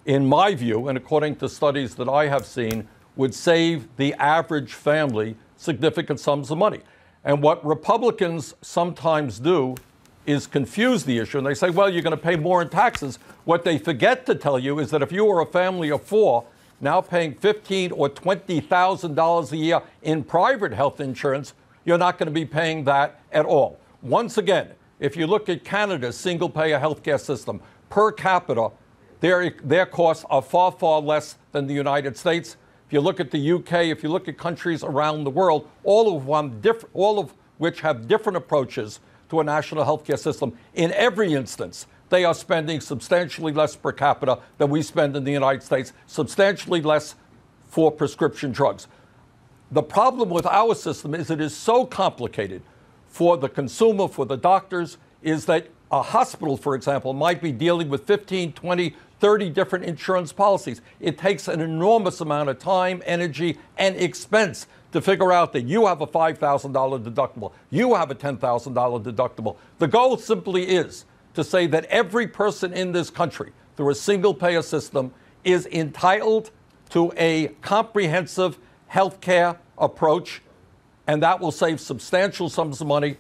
in my view, and according to studies that I have seen, would save the average family significant sums of money. And what Republicans sometimes do is confuse the issue, and they say, well, you're going to pay more in taxes. What they forget to tell you is that if you are a family of four, now paying $15,000 or $20,000 a year in private health insurance, you're not going to be paying that at all. Once again, if you look at Canada's single-payer healthcare system, per capita, their costs are far, far less than the United States. If you look at the UK, if you look at countries around the world, all of which have different approaches to a national healthcare system, in every instance, they are spending substantially less per capita than we spend in the United States, substantially less for prescription drugs. The problem with our system is it is so complicated for the consumer, for the doctors, is that a hospital, for example, might be dealing with 15, 20, 30 different insurance policies. It takes an enormous amount of time, energy, and expense to figure out that you have a $5,000 deductible, you have a $10,000 deductible. The goal simply is to say that every person in this country, through a single-payer system, is entitled to a comprehensive health care approach, and that will save substantial sums of money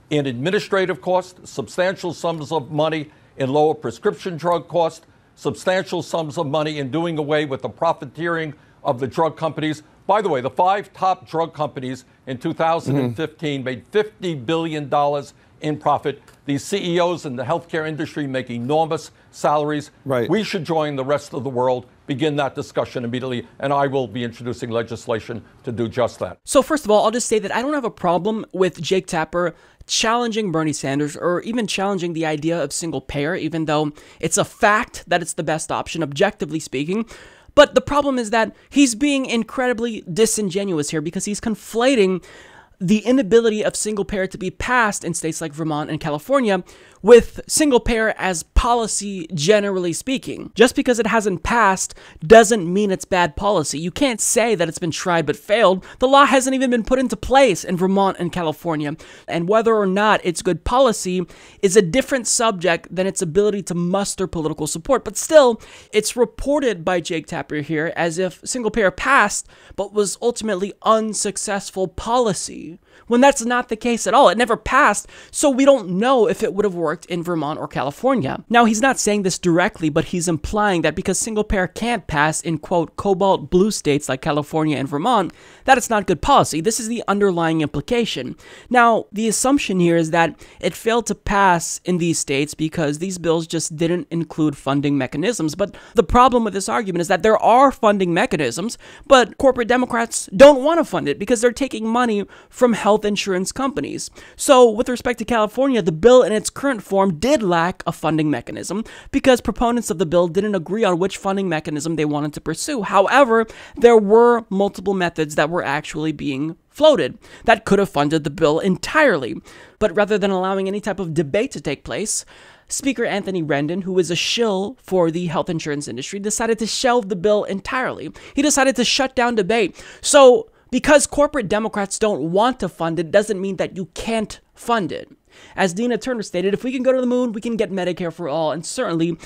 in administrative costs, substantial sums of money in lower prescription drug costs, substantial sums of money in doing away with the profiteering of the drug companies. By the way, the 5 top drug companies in 2015 made $50 billion in profit. These CEOs in the healthcare industry make enormous salaries. Right. We should join the rest of the world, begin that discussion immediately, and I will be introducing legislation to do just that. So first of all, I'll just say that I don't have a problem with Jake Tapper challenging Bernie Sanders or even challenging the idea of single payer, even though it's a fact that it's the best option, objectively speaking. But the problem is that he's being incredibly disingenuous here because he's conflating the inability of single payer to be passed in states like Vermont and California, with single payer as policy generally speaking. Just because it hasn't passed doesn't mean it's bad policy. You can't say that it's been tried but failed. The law hasn't even been put into place in Vermont and California. And whether or not it's good policy is a different subject than its ability to muster political support. But still, it's reported by Jake Tapper here as if single payer passed but was ultimately unsuccessful policy, when that's not the case at all. It never passed, so we don't know if it would have worked in Vermont or California. Now, he's not saying this directly, but he's implying that because single payer can't pass in, quote, cobalt blue states like California and Vermont, that it's not good policy. This is the underlying implication. Now, the assumption here is that it failed to pass in these states because these bills just didn't include funding mechanisms. But the problem with this argument is that there are funding mechanisms, but corporate Democrats don't want to fund it because they're taking money from health insurance companies. So with respect to California, the bill in its current form did lack a funding mechanism because proponents of the bill didn't agree on which funding mechanism they wanted to pursue. However, there were multiple methods that were actually being floated that could have funded the bill entirely. But rather than allowing any type of debate to take place, Speaker Anthony Rendon, who is a shill for the health insurance industry, decided to shelve the bill entirely. He decided to shut down debate. So because corporate Democrats don't want to fund it doesn't mean that you can't fund it. As Dina Turner stated, if we can go to the moon, we can get Medicare for all. And certainly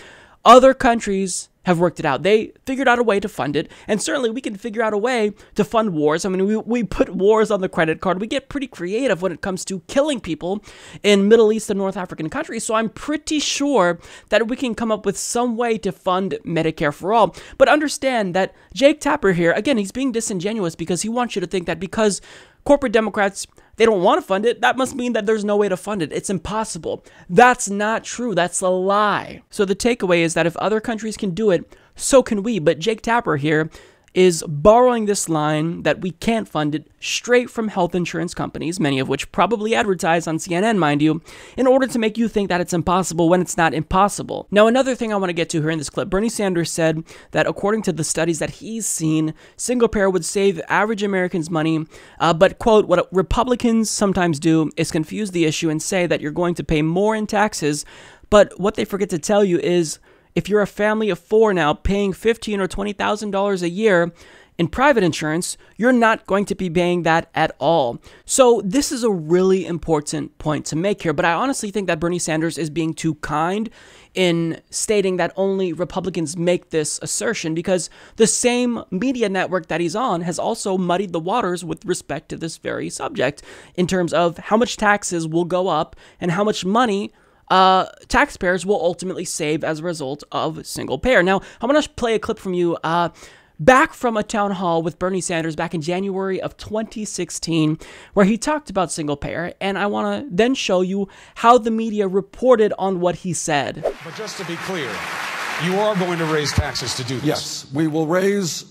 other countries have worked it out. They figured out a way to fund it. And certainly we can figure out a way to fund wars. I mean, we put wars on the credit card. We get pretty creative when it comes to killing people in Middle East and North African countries. So I'm pretty sure that we can come up with some way to fund Medicare for all. But understand that Jake Tapper here, again, he's being disingenuous because he wants you to think that because corporate Democrats, they don't want to fund it, that must mean that there's no way to fund it. It's impossible. That's not true. That's a lie. So the takeaway is that if other countries can do it, so can we. But Jake Tapper here is borrowing this line that we can't fund it straight from health insurance companies, many of which probably advertise on CNN, mind you, in order to make you think that it's impossible when it's not impossible. Now, another thing I want to get to here in this clip, Bernie Sanders said that according to the studies that he's seen, single payer would save average Americans money, but, quote, what Republicans sometimes do is confuse the issue and say that you're going to pay more in taxes, but what they forget to tell you is if you're a family of four now paying $15,000 or $20,000 a year in private insurance, you're not going to be paying that at all. So this is a really important point to make here, but I honestly think that Bernie Sanders is being too kind in stating that only Republicans make this assertion because the same media network that he's on has also muddied the waters with respect to this very subject in terms of how much taxes will go up and how much money taxpayers will ultimately save as a result of single payer. Now, I'm going to play a clip from you back from a town hall with Bernie Sanders back in January of 2016, where he talked about single payer, and I want to then show you how the media reported on what he said. But just to be clear, you are going to raise taxes to do this? Yes, we will raise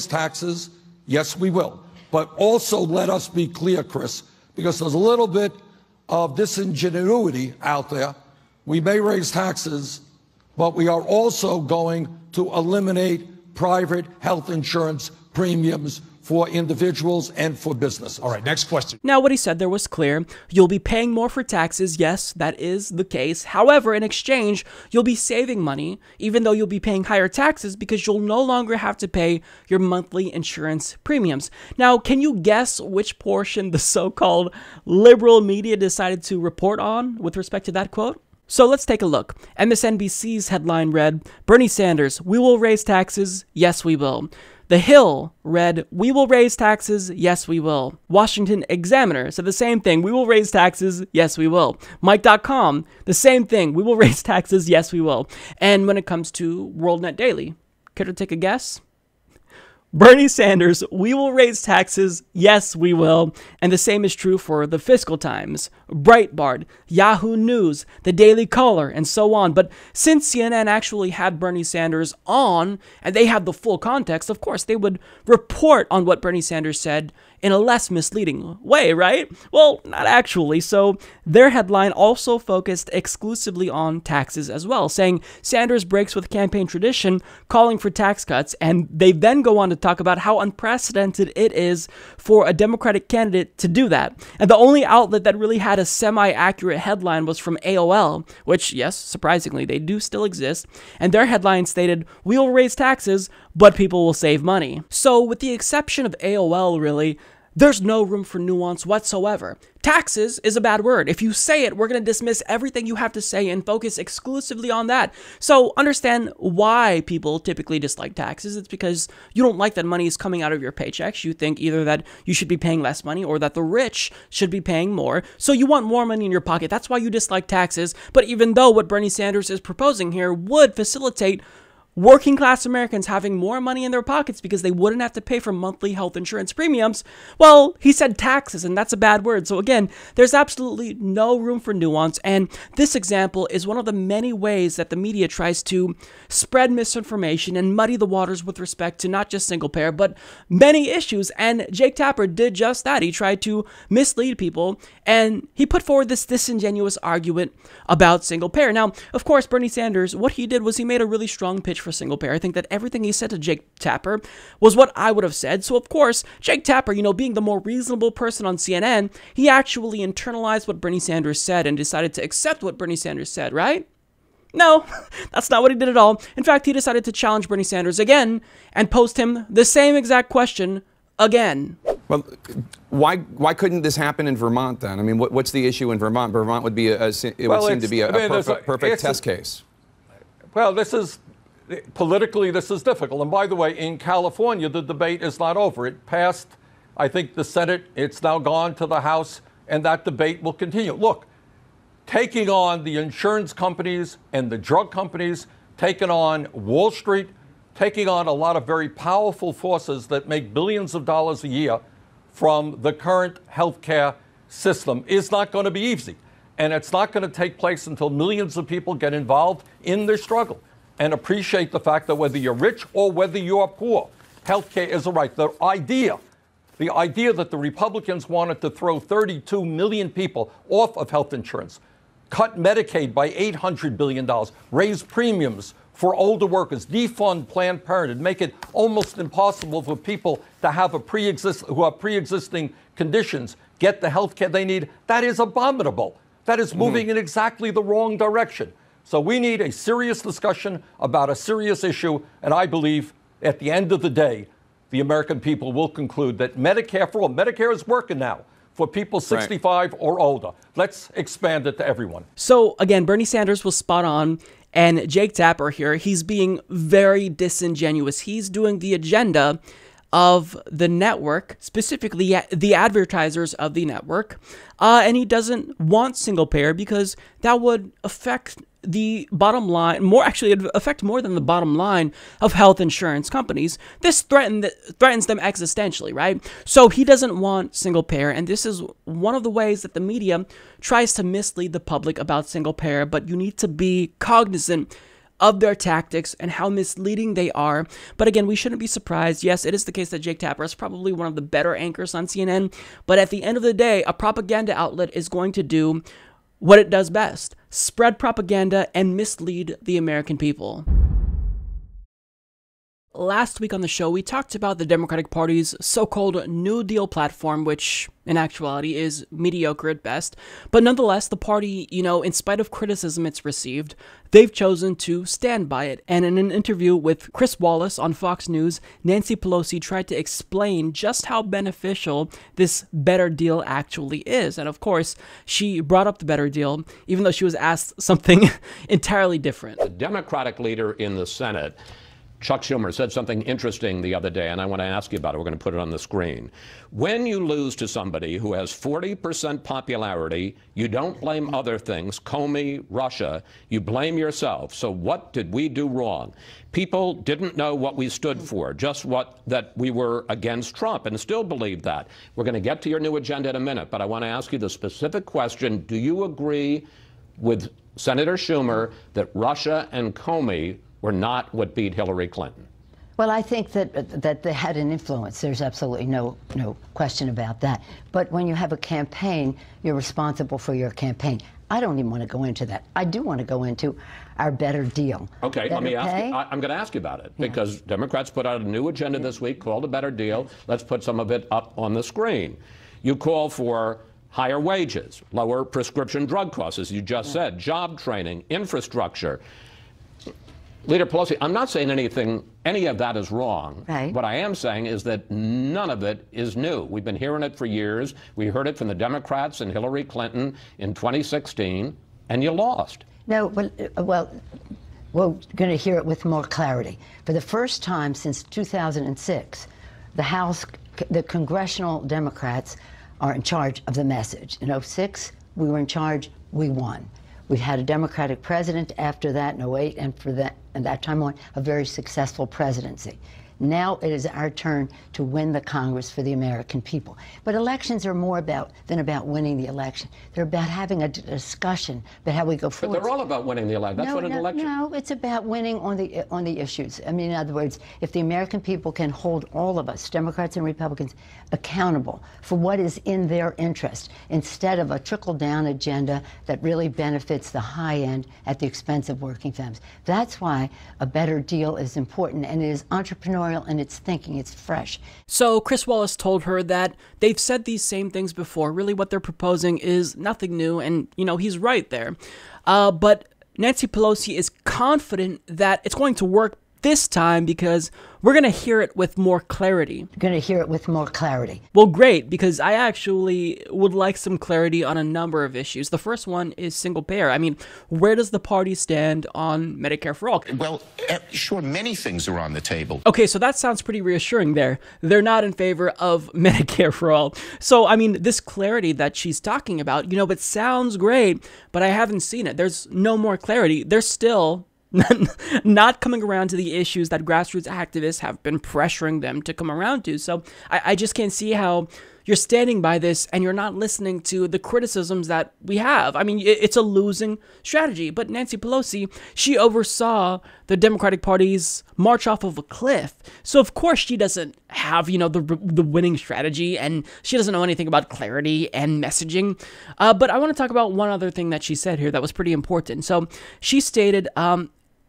taxes. Yes, we will. But also let us be clear, Chris, because there's a little bit of disingenuity out there. We may raise taxes, but we are also going to eliminate private health insurance premiums for individuals and for businesses. All right, next question. Now, what he said there was clear. You'll be paying more for taxes. Yes, that is the case. However, in exchange, you'll be saving money, even though you'll be paying higher taxes because you'll no longer have to pay your monthly insurance premiums. Now, can you guess which portion the so-called liberal media decided to report on with respect to that quote? So let's take a look. MSNBC's headline read, Bernie Sanders, we will raise taxes. Yes, we will. The Hill read, we will raise taxes, yes we will. Washington Examiner said the same thing, we will raise taxes, yes we will. Mike.com, the same thing, we will raise taxes, yes we will. And when it comes to WorldNet Daily, care to take a guess? Bernie Sanders, we will raise taxes, yes we will. And the same is true for the Fiscal Times, Breitbart, Yahoo News, the Daily Caller, and so on. But since CNN actually had Bernie Sanders on, and they had the full context, of course, they would report on what Bernie Sanders said in a less misleading way, right? Well, not actually. So their headline also focused exclusively on taxes as well, saying Sanders breaks with campaign tradition, calling for tax cuts, and they then go on to talk about how unprecedented it is for a Democratic candidate to do that. And the only outlet that really had a semi-accurate headline was from AOL, which, yes, surprisingly, they do still exist. And their headline stated, "We'll raise taxes, but people will save money." So with the exception of AOL, really, there's no room for nuance whatsoever. Taxes is a bad word. If you say it, we're going to dismiss everything you have to say and focus exclusively on that. So understand why people typically dislike taxes. It's because you don't like that money is coming out of your paychecks. You think either that you should be paying less money or that the rich should be paying more. So you want more money in your pocket. That's why you dislike taxes. But even though what Bernie Sanders is proposing here would facilitate working class Americans having more money in their pockets because they wouldn't have to pay for monthly health insurance premiums, well, he said taxes, and that's a bad word. So again, there's absolutely no room for nuance, and this example is one of the many ways that the media tries to spread misinformation and muddy the waters with respect to not just single payer, but many issues, and Jake Tapper did just that. He tried to mislead people, and he put forward this disingenuous argument about single payer. Now, of course, Bernie Sanders, what he did was he made a really strong pitch for single payer. I think that everything he said to Jake Tapper was what I would have said. So of course, Jake Tapper, being the more reasonable person on CNN, he actually internalized what Bernie Sanders said and decided to accept what Bernie Sanders said, right? No, that's not what he did at all. In fact, he decided to challenge Bernie Sanders again and post him the same exact question again. Well, why couldn't this happen in Vermont then? I mean, what's the issue in Vermont? Vermont would be would seem to be a perfect test case. Well, politically, this is difficult. And by the way, in California, the debate is not over. It passed, I think, the Senate. It's now gone to the House, and that debate will continue. Look, taking on the insurance companies and the drug companies, taking on Wall Street, taking on a lot of very powerful forces that make billions of dollars a year from the current healthcare system is not going to be easy. And it's not going to take place until millions of people get involved in this struggle and appreciate the fact that whether you're rich or whether you're poor, healthcare is a right. The idea that the Republicans wanted to throw 32 million people off of health insurance, cut Medicaid by $800 billion, raise premiums for older workers, defund Planned Parenthood, make it almost impossible for people to have who have pre-existing conditions get the health care they need, that is abominable. That is moving in exactly the wrong direction. So we need a serious discussion about a serious issue, and I believe at the end of the day, the American people will conclude that Medicare for all, Medicare is working now for people 65 or older. Let's expand it to everyone. So again, Bernie Sanders was spot on, and Jake Tapper here, he's being very disingenuous. He's doing the agenda of the network, specifically the advertisers of the network, and he doesn't want single payer because that would affect the bottom line, it'd affect more than the bottom line of health insurance companies. This threatens them existentially, right? So he doesn't want single payer, and this is one of the ways that the media tries to mislead the public about single payer, but you need to be cognizant of their tactics and how misleading they are. But again, we shouldn't be surprised. Yes, it is the case that Jake Tapper is probably one of the better anchors on CNN, but at the end of the day, a propaganda outlet is going to do what it does best: spread propaganda and mislead the American people. Last week on the show, we talked about the Democratic Party's so-called New Deal platform, which in actuality is mediocre at best. But nonetheless, the party, in spite of criticism it's received, they've chosen to stand by it. And in an interview with Chris Wallace on Fox News, Nancy Pelosi tried to explain just how beneficial this better deal actually is. And of course, she brought up the better deal, even though she was asked something entirely different. The Democratic leader in the Senate, Chuck Schumer, said something interesting the other day, and I want to ask you about it. We're going to put it on the screen. When you lose to somebody who has 40% popularity, you don't blame other things, Comey, Russia, you blame yourself. So what did we do wrong? People didn't know what we stood for, just that we were against Trump, and still believe that. We're going to get to your new agenda in a minute, but I want to ask you the specific question. Do you agree with Senator Schumer that Russia and Comey were not what beat Hillary Clinton? Well, I think that they had an influence. There's absolutely no question about that. But when you have a campaign, you're responsible for your campaign. I don't even want to go into that. I do want to go into our better deal. Okay, let me ask you. I'm going to ask you about it because Democrats put out a new agenda this week called a better deal. Let's put some of it up on the screen. You call for higher wages, lower prescription drug costs, as you just said, job training, infrastructure. Leader Pelosi, I'm not saying any of that is wrong. Right. What I am saying is that none of it is new. We've been hearing it for years. We heard it from the Democrats and Hillary Clinton in 2016, and you lost. No, well, we're going to hear it with more clarity. For the first time since 2006, the congressional Democrats are in charge of the message. In 2006, we were in charge, we won. We had a Democratic president after that in 2008, and that time on, a very successful presidency. Now it is our turn to win the Congress for the American people. But elections are more than about winning the election. They're about having a discussion about how we go forward. But they're all about winning the election. That's what an election. No, it's about winning on the issues. I mean, in other words, if the American people can hold all of us, Democrats and Republicans, accountable for what is in their interest, instead of a trickle-down agenda that really benefits the high end at the expense of working families. That's why a better deal is important, and it is entrepreneurial and it's thinking, it's fresh. So Chris Wallace told her that they've said these same things before. Really what they're proposing is nothing new, and, you know, he's right there. But Nancy Pelosi is confident that it's going to work this time because we're going to hear it with more clarity. Going to hear it with more clarity. Well, great, because I actually would like some clarity on a number of issues. The first one is single payer. I mean, where does the party stand on Medicare for all? Well, sure, many things are on the table. Okay, so that sounds pretty reassuring there. They're not in favor of Medicare for all. So, I mean, this clarity that she's talking about, you know, it sounds great, but I haven't seen it. There's no more clarity. There's still not coming around to the issues that grassroots activists have been pressuring them to come around to. So I just can't see how you're standing by this and you're not listening to the criticisms that we have. I mean, it's a losing strategy. But Nancy Pelosi, she oversaw the Democratic Party's march off of a cliff. So of course she doesn't have, you know, the winning strategy, and she doesn't know anything about clarity and messaging. But I want to talk about one other thing that she said here that was pretty important. So she stated,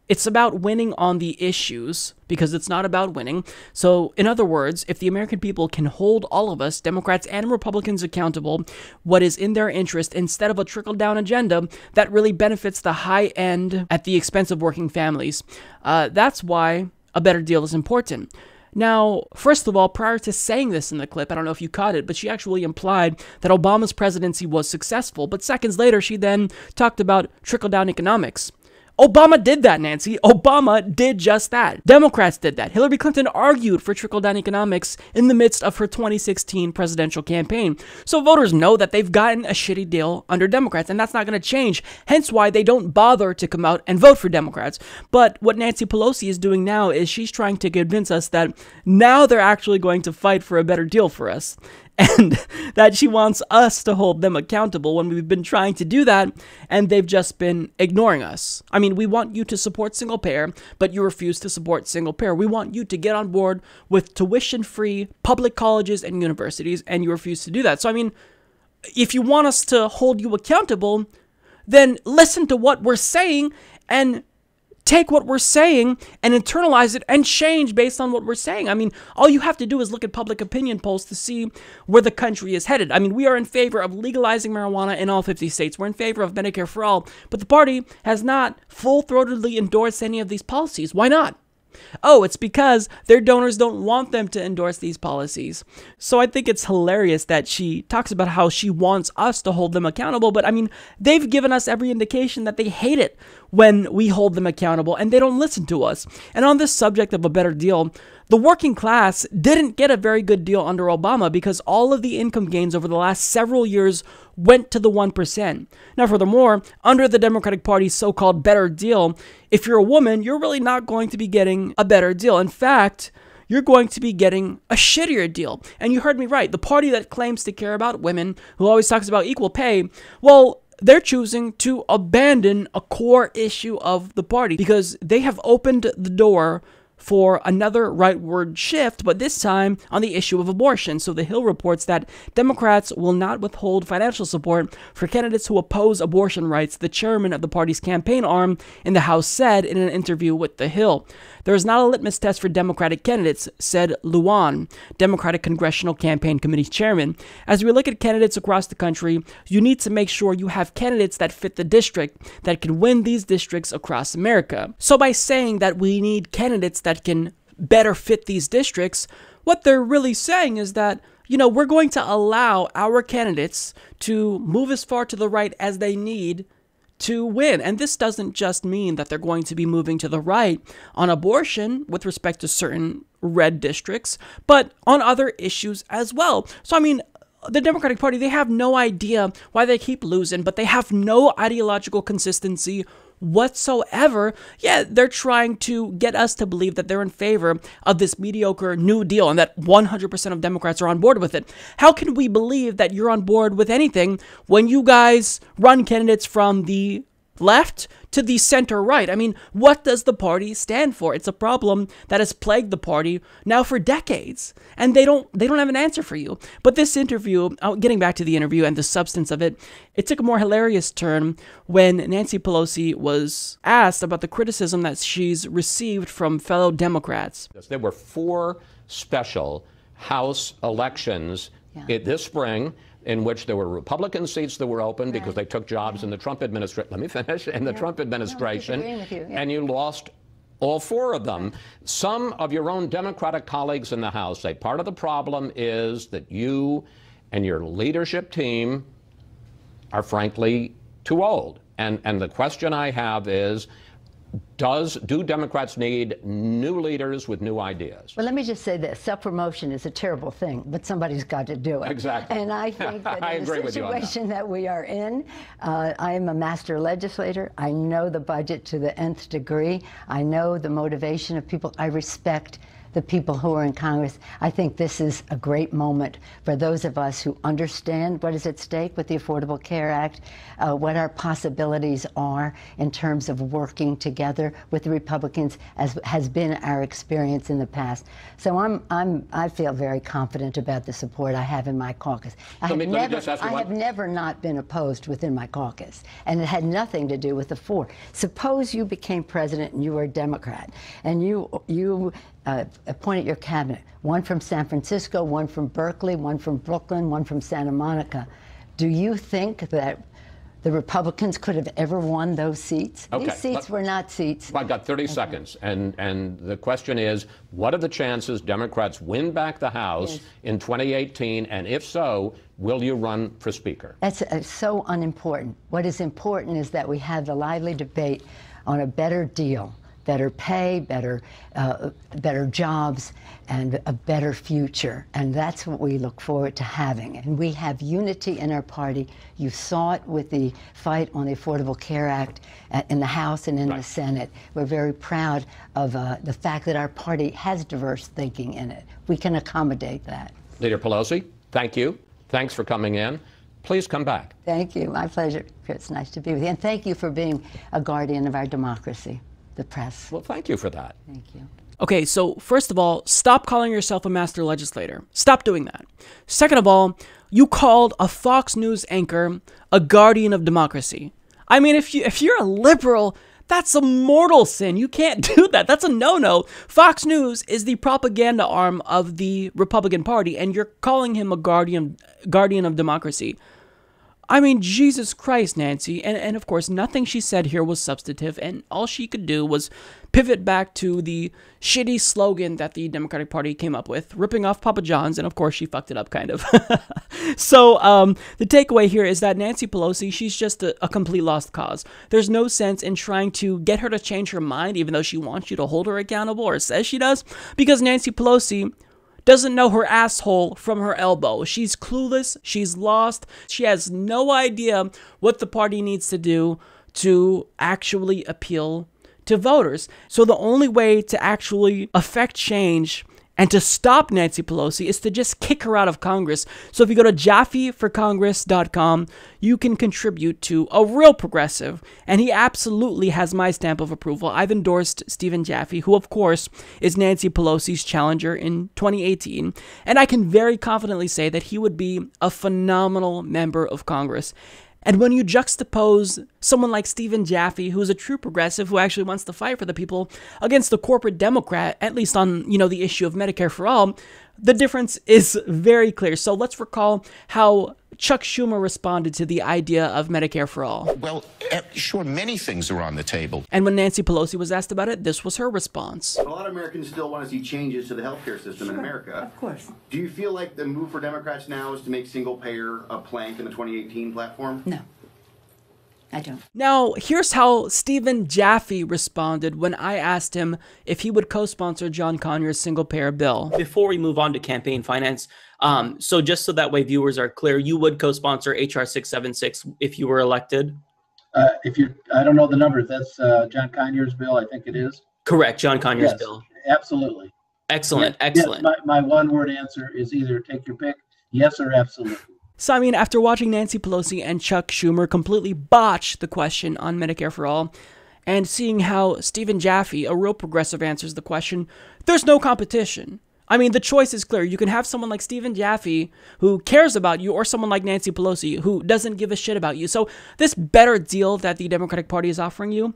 it's about winning on the issues because it's not about winning. So, in other words, if the American people can hold all of us, Democrats and Republicans, accountable, what is in their interest instead of a trickle-down agenda that really benefits the high end at the expense of working families. That's why a better deal is important. Now, first of all, prior to saying this in the clip, I don't know if you caught it, but she actually implied that Obama's presidency was successful. But seconds later, she then talked about trickle-down economics. Obama did that, Nancy. Obama did just that. Democrats did that. Hillary Clinton argued for trickle-down economics in the midst of her 2016 presidential campaign. So voters know that they've gotten a shitty deal under Democrats, and that's not going to change. Hence why they don't bother to come out and vote for Democrats. But what Nancy Pelosi is doing now is she's trying to convince us that now they're actually going to fight for a better deal for us. And that she wants us to hold them accountable when we've been trying to do that, and they've just been ignoring us. I mean, we want you to support single payer, but you refuse to support single payer. We want you to get on board with tuition-free public colleges and universities, and you refuse to do that. So, I mean, if you want us to hold you accountable, then listen to what we're saying and take what we're saying and internalize it and change based on what we're saying. I mean, all you have to do is look at public opinion polls to see where the country is headed. I mean, we are in favor of legalizing marijuana in all 50 states. We're in favor of Medicare for all, but the party has not full-throatedly endorsed any of these policies. Why not? Oh, it's because their donors don't want them to endorse these policies. So I think it's hilarious that she talks about how she wants us to hold them accountable, but I mean, they've given us every indication that they hate it when we hold them accountable and they don't listen to us. And on this subject of a better deal, the working class didn't get a very good deal under Obama because all of the income gains over the last several years went to the 1%. Now, furthermore, under the Democratic Party's so-called better deal, if you're a woman, you're really not going to be getting a better deal. In fact, you're going to be getting a shittier deal. And you heard me right. The party that claims to care about women, who always talks about equal pay, well, they're choosing to abandon a core issue of the party because they have opened the door for another rightward shift, but this time on the issue of abortion. So The Hill reports that Democrats will not withhold financial support for candidates who oppose abortion rights, the chairman of the party's campaign arm in the House said in an interview with The Hill. There is not a litmus test for Democratic candidates, said Luan, Democratic Congressional Campaign Committee chairman. As we look at candidates across the country, you need to make sure you have candidates that fit the district, that can win these districts across America. So by saying that we need candidates that can better fit these districts, what they're really saying is that, we're going to allow our candidates to move as far to the right as they need to win. And this doesn't just mean that they're going to be moving to the right on abortion with respect to certain red districts, but on other issues as well. So, the Democratic Party, they have no idea why they keep losing, but they have no ideological consistency whatsoever. Yeah, they're trying to get us to believe that they're in favor of this mediocre New Deal and that 100% of Democrats are on board with it. How can we believe that you're on board with anything when you guys run candidates from the left to the center right? What does the party stand for? It's a problem that has plagued the party now for decades, and they don't have an answer for you. But this interview, getting back to the interview and the substance of it, it took a more hilarious turn when Nancy Pelosi was asked about the criticism that she's received from fellow Democrats. There were 4 special House elections this spring in which there were Republican seats that were open because they took jobs in the Trump administration. Let me finish. In the Trump administration, and you lost all 4 of them. Some of your own Democratic colleagues in the House say part of the problem is that you and your leadership team are frankly too old. And the question I have is, do Democrats need new leaders with new ideas? Well, let me just say this. Self-promotion is a terrible thing, but somebody's got to do it. Exactly. And I think that in the situation that we are in, I am a master legislator. I know the budget to the nth degree. I know the motivation of people. I respect the people who are in Congress. I think this is a great moment for those of us who understand what is at stake with the Affordable Care Act, what our possibilities are in terms of working together with the Republicans, as has been our experience in the past. So I feel very confident about the support I have in my caucus. I have never not been opposed within my caucus, and it had nothing to do with the 4. Suppose you became president and you were a Democrat, and you appointed your cabinet, one from San Francisco, one from Berkeley, one from Brooklyn, one from Santa Monica. Do you think that the Republicans could have ever won those seats? Okay. These seats were not seats. I've got 30 seconds, and the question is, what are the chances Democrats win back the House in 2018, and if so, will you run for Speaker? That's so unimportant. What is important is that we have the lively debate on a better deal, better pay, better jobs, and a better future. And that's what we look forward to having. And we have unity in our party. You saw it with the fight on the Affordable Care Act in the House and in the Senate. We're very proud of the fact that our party has diverse thinking in it. We can accommodate that. Leader Pelosi, thank you. Thanks for coming in. Please come back. Thank you. My pleasure. It's nice to be with you. And thank you for being a guardian of our democracy. The press. Well, thank you for that. Thank you. Okay, so first of all, stop calling yourself a master legislator. Stop doing that. Second of all, you called a Fox News anchor a guardian of democracy. If you're a liberal, that's a mortal sin. You can't do that. That's a no-no. Fox News is the propaganda arm of the Republican Party, and you're calling him a guardian of democracy. Jesus Christ, Nancy. And of course, nothing she said here was substantive, and all she could do was pivot back to the shitty slogan that the Democratic Party came up with, ripping off Papa John's, and of course, she fucked it up, kind of. So, the takeaway here is that Nancy Pelosi, she's just a complete lost cause. There's no sense in trying to get her to change her mind, even though she wants you to hold her accountable, or says she does, because Nancy Pelosi doesn't know her asshole from her elbow. She's clueless. She's lost. She has no idea what the party needs to do to actually appeal to voters. So the only way to actually affect change And to stop Nancy Pelosi is to just kick her out of Congress. So if you go to jaffyforcongress.com, you can contribute to a real progressive. And he absolutely has my stamp of approval. I've endorsed Stephen Jaffy, who of course is Nancy Pelosi's challenger in 2018. And I can very confidently say that he would be a phenomenal member of Congress. And when you juxtapose someone like Stephen Jaffy, who's a true progressive who actually wants to fight for the people, against the corporate Democrat, at least on, the issue of Medicare for all, the difference is very clear. So let's recall how Chuck Schumer responded to the idea of Medicare for all. Well, sure, many things are on the table. And when Nancy Pelosi was asked about it, this was her response. A lot of Americans still want to see changes to the healthcare system in America. Of course. Do you feel like the move for Democrats now is to make single payer a plank in the 2018 platform? No. I don't. Now, here's how Stephen Jaffy responded when I asked him if he would co-sponsor John Conyers' single-payer bill. Before we move on to campaign finance, so just so that way viewers are clear, you would co-sponsor HR 676 if you were elected? I don't know the numbers. That's John Conyers' bill, I think it is. Correct, John Conyers' yes, bill. Absolutely. Excellent, yes, excellent. Yes, my one-word answer is either take your pick, yes or absolutely. So, after watching Nancy Pelosi and Chuck Schumer completely botch the question on Medicare for all, and seeing how Stephen Jaffy, a real progressive, answers the question, there's no competition. The choice is clear. You can have someone like Stephen Jaffy who cares about you, or someone like Nancy Pelosi who doesn't give a shit about you. So this better deal that the Democratic Party is offering you,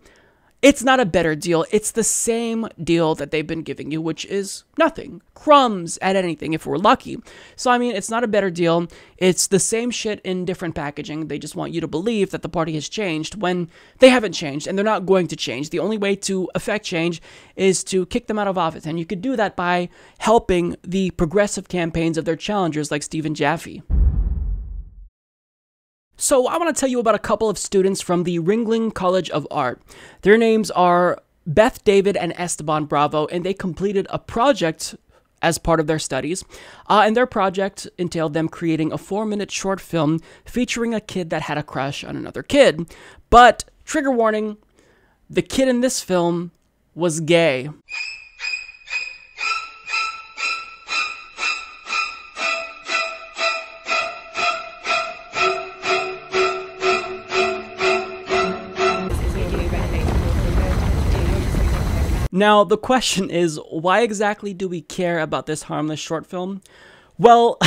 it's not a better deal. It's the same deal that they've been giving you, which is nothing. Crumbs at anything if we're lucky. So, it's not a better deal. It's the same shit in different packaging. They just want you to believe that the party has changed when they haven't changed, and they're not going to change. The only way to affect change is to kick them out of office, and you could do that by helping the progressive campaigns of their challengers like Stephen Jaffy. So I want to tell you about a couple of students from the Ringling College of Art. Their names are Beth David and Esteban Bravo, and they completed a project as part of their studies. And their project entailed them creating a 4-minute short film featuring a kid that had a crush on another kid. But, trigger warning, the kid in this film was gay. Now, the question is, why exactly do we care about this harmless short film? Well,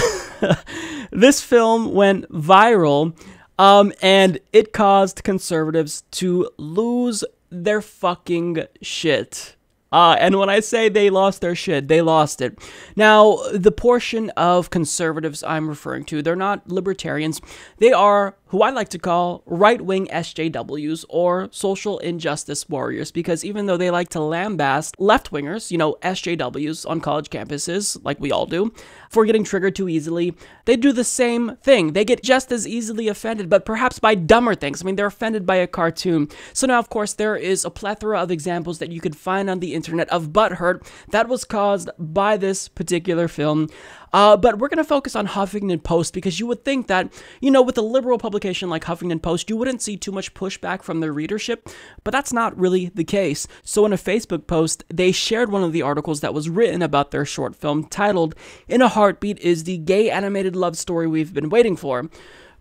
this film went viral, and it caused conservatives to lose their fucking shit. And when I say they lost their shit, they lost it. Now, the portion of conservatives I'm referring to, they're not libertarians. They are who I like to call right-wing SJWs, or social injustice warriors, because even though they like to lambaste left-wingers, SJWs on college campuses, like we all do, for getting triggered too easily, they do the same thing. They get just as easily offended, but perhaps by dumber things. They're offended by a cartoon. So now, of course, there is a plethora of examples that you could find on the internet of butthurt that was caused by this particular film. But we're going to focus on Huffington Post, because you would think that, with a liberal publication like Huffington Post, you wouldn't see too much pushback from their readership, but that's not really the case. So in a Facebook post, they shared one of the articles that was written about their short film titled, "In a Heartbeat is the gay animated love story we've been waiting for."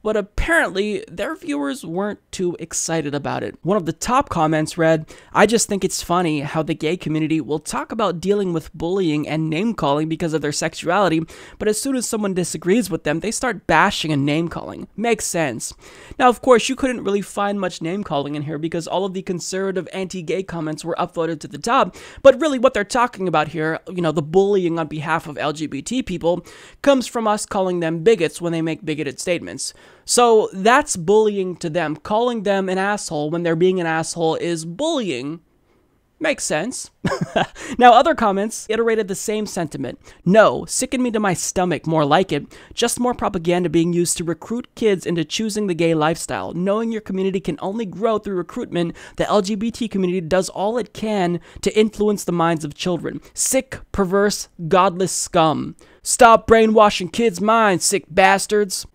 But apparently, their viewers weren't too excited about it. One of the top comments read, "I just think it's funny how the gay community will talk about dealing with bullying and name-calling because of their sexuality, but as soon as someone disagrees with them, they start bashing and name-calling. Makes sense." Now, of course, you couldn't really find much name-calling in here because all of the conservative anti-gay comments were upvoted to the top, but really what they're talking about here, the bullying on behalf of LGBT people, comes from us calling them bigots when they make bigoted statements. So that's bullying to them. Calling them an asshole when they're being an asshole is bullying. Makes sense. Now, other comments iterated the same sentiment. "No, sicken me to my stomach, more like it. Just more propaganda being used to recruit kids into choosing the gay lifestyle. Knowing your community can only grow through recruitment, the LGBT community does all it can to influence the minds of children. Sick, perverse, godless scum. Stop brainwashing kids' minds, sick bastards."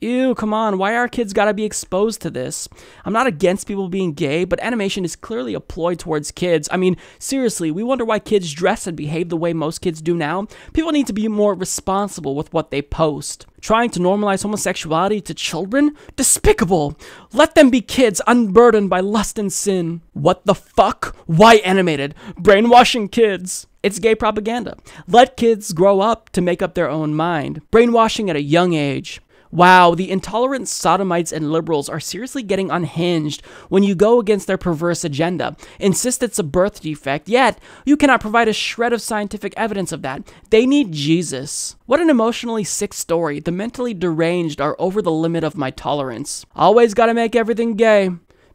Ew, come on, why are kids gotta be exposed to this? I'm not against people being gay, but animation is clearly a ploy towards kids. I mean, seriously, we wonder why kids dress and behave the way most kids do now. People need to be more responsible with what they post. Trying to normalize homosexuality to children? Despicable! Let them be kids unburdened by lust and sin. What the fuck? Why animated? Brainwashing kids. It's gay propaganda. Let kids grow up to make up their own mind. Brainwashing at a young age. Wow, the intolerant sodomites and liberals are seriously getting unhinged when you go against their perverse agenda. Insist it's a birth defect, yet you cannot provide a shred of scientific evidence of that. They need Jesus. What an emotionally sick story. The mentally deranged are over the limit of my tolerance. Always gotta make everything gay.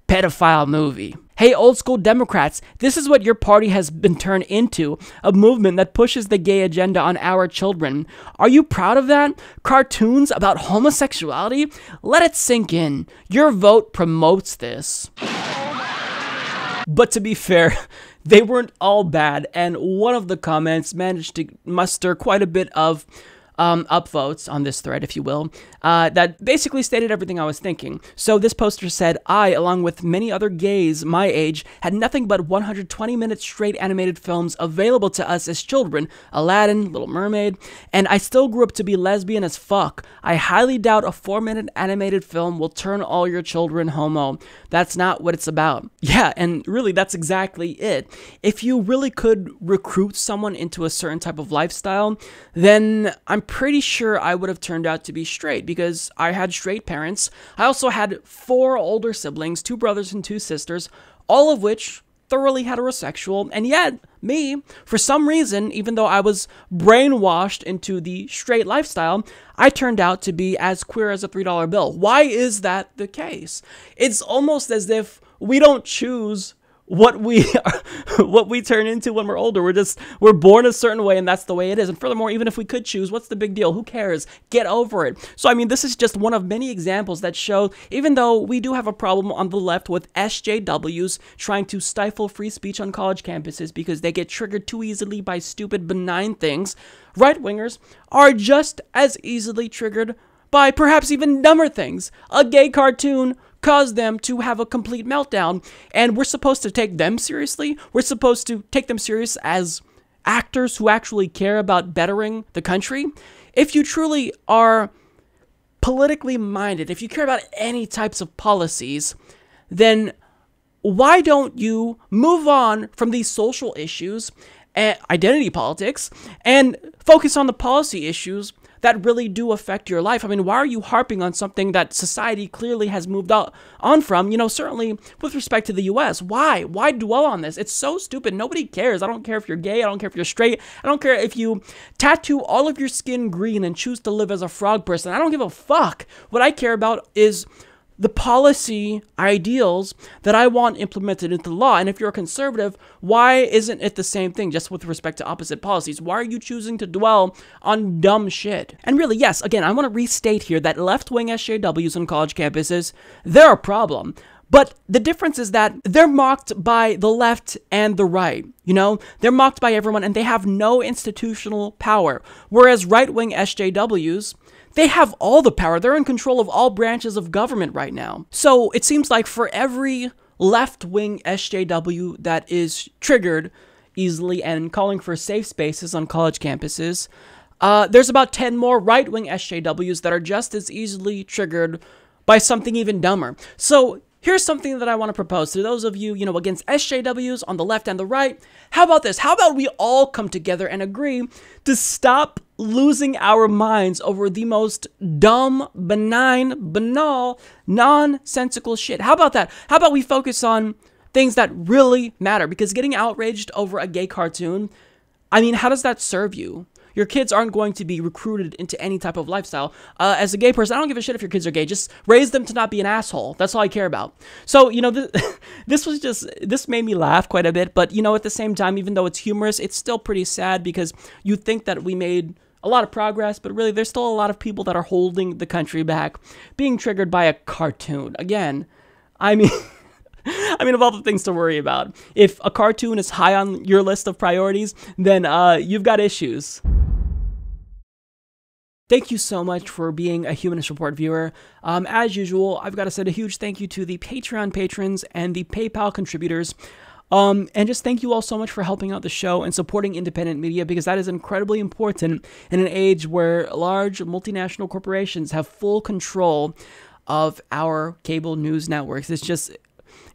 Pedophile movie. Hey, old school Democrats, this is what your party has been turned into, a movement that pushes the gay agenda on our children. Are you proud of that? Cartoons about homosexuality? Let it sink in. Your vote promotes this. But to be fair, they weren't all bad, and one of the comments managed to muster quite a bit of upvotes on this thread, if you will, that basically stated everything I was thinking. So this poster said, I, along with many other gays my age, had nothing but 120-minute straight animated films available to us as children, Aladdin, Little Mermaid, and I still grew up to be lesbian as fuck. I highly doubt a 4-minute animated film will turn all your children homo. That's not what it's about. Yeah, and really that's exactly it. If you really could recruit someone into a certain type of lifestyle, then I'm pretty sure I would have turned out to be straight because I had straight parents. I also had 4 older siblings, 2 brothers and 2 sisters, all of which thoroughly heterosexual, and yet me, for some reason, even though I was brainwashed into the straight lifestyle, I turned out to be as queer as a $3 bill. Why is that the case? It's almost as if we don't choose what we turn into when we're older. We're born a certain way, and that's the way it is. And furthermore, even if we could choose, what's the big deal? Who cares? Get over it. So I mean, this is just one of many examples that show, even though we do have a problem on the left with SJWs trying to stifle free speech on college campuses because they get triggered too easily by stupid benign things, right-wingers are just as easily triggered by perhaps even dumber things. A gay cartoon caused them to have a complete meltdown, and we're supposed to take them seriously? We're supposed to take them serious as actors who actually care about bettering the country? If you truly are politically minded, if you care about any types of policies, then why don't you move on from these social issues, identity politics, and focus on the policy issues that really do affect your life? I mean, why are you harping on something that society clearly has moved on from? You know, certainly with respect to the US. Why? Why dwell on this? It's so stupid. Nobody cares. I don't care if you're gay. I don't care if you're straight. I don't care if you tattoo all of your skin green and choose to live as a frog person. I don't give a fuck. What I care about is the policy ideals that I want implemented into law. And if you're a conservative, why isn't it the same thing just with respect to opposite policies? Why are you choosing to dwell on dumb shit? And really, yes, again, I want to restate here that left-wing SJWs on college campuses, they're a problem. But the difference is that they're mocked by the left and the right, you know? They're mocked by everyone and they have no institutional power. Whereas right-wing SJWs, they have all the power. They're in control of all branches of government right now. So it seems like for every left-wing SJW that is triggered easily and calling for safe spaces on college campuses, there's about 10 more right-wing SJWs that are just as easily triggered by something even dumber. So here's something that I want to propose to those of you, against SJWs on the left and the right. How about this? How about we all come together and agree to stop losing our minds over the most dumb, benign, banal, nonsensical shit? How about that? How about we focus on things that really matter? Because getting outraged over a gay cartoon, I mean, how does that serve you? Your kids aren't going to be recruited into any type of lifestyle. As a gay person, I don't give a shit if your kids are gay. Just raise them to not be an asshole. That's all I care about. So, this made me laugh quite a bit. But, at the same time, even though it's humorous, it's still pretty sad because you think that we made a lot of progress, but really there's still a lot of people that are holding the country back, being triggered by a cartoon. Again, I mean, of all the things to worry about, if a cartoon is high on your list of priorities, then you've got issues. Thank you so much for being a Humanist Report viewer. As usual, I've got to send a huge thank you to the Patreon patrons and the PayPal contributors. And just thank you all so much for helping out the show and supporting independent media, because that is incredibly important in an age where large multinational corporations have full control of our cable news networks.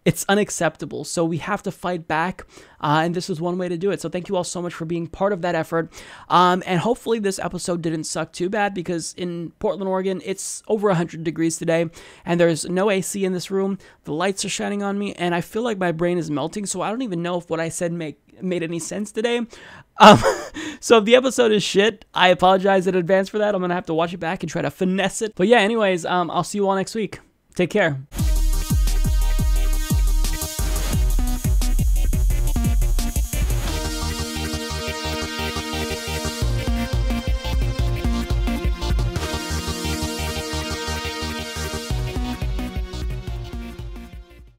It's unacceptable. So we have to fight back, and this is one way to do it. So thank you all so much for being part of that effort. And hopefully this episode didn't suck too bad, because in Portland, Oregon, it's over 100 degrees today, and there's no AC in this room. The lights are shining on me, and I feel like my brain is melting, so I don't even know if what I said made any sense today. So if the episode is shit, I apologize in advance for that. I'm going to have to watch it back and try to finesse it. But yeah, anyways, I'll see you all next week. Take care.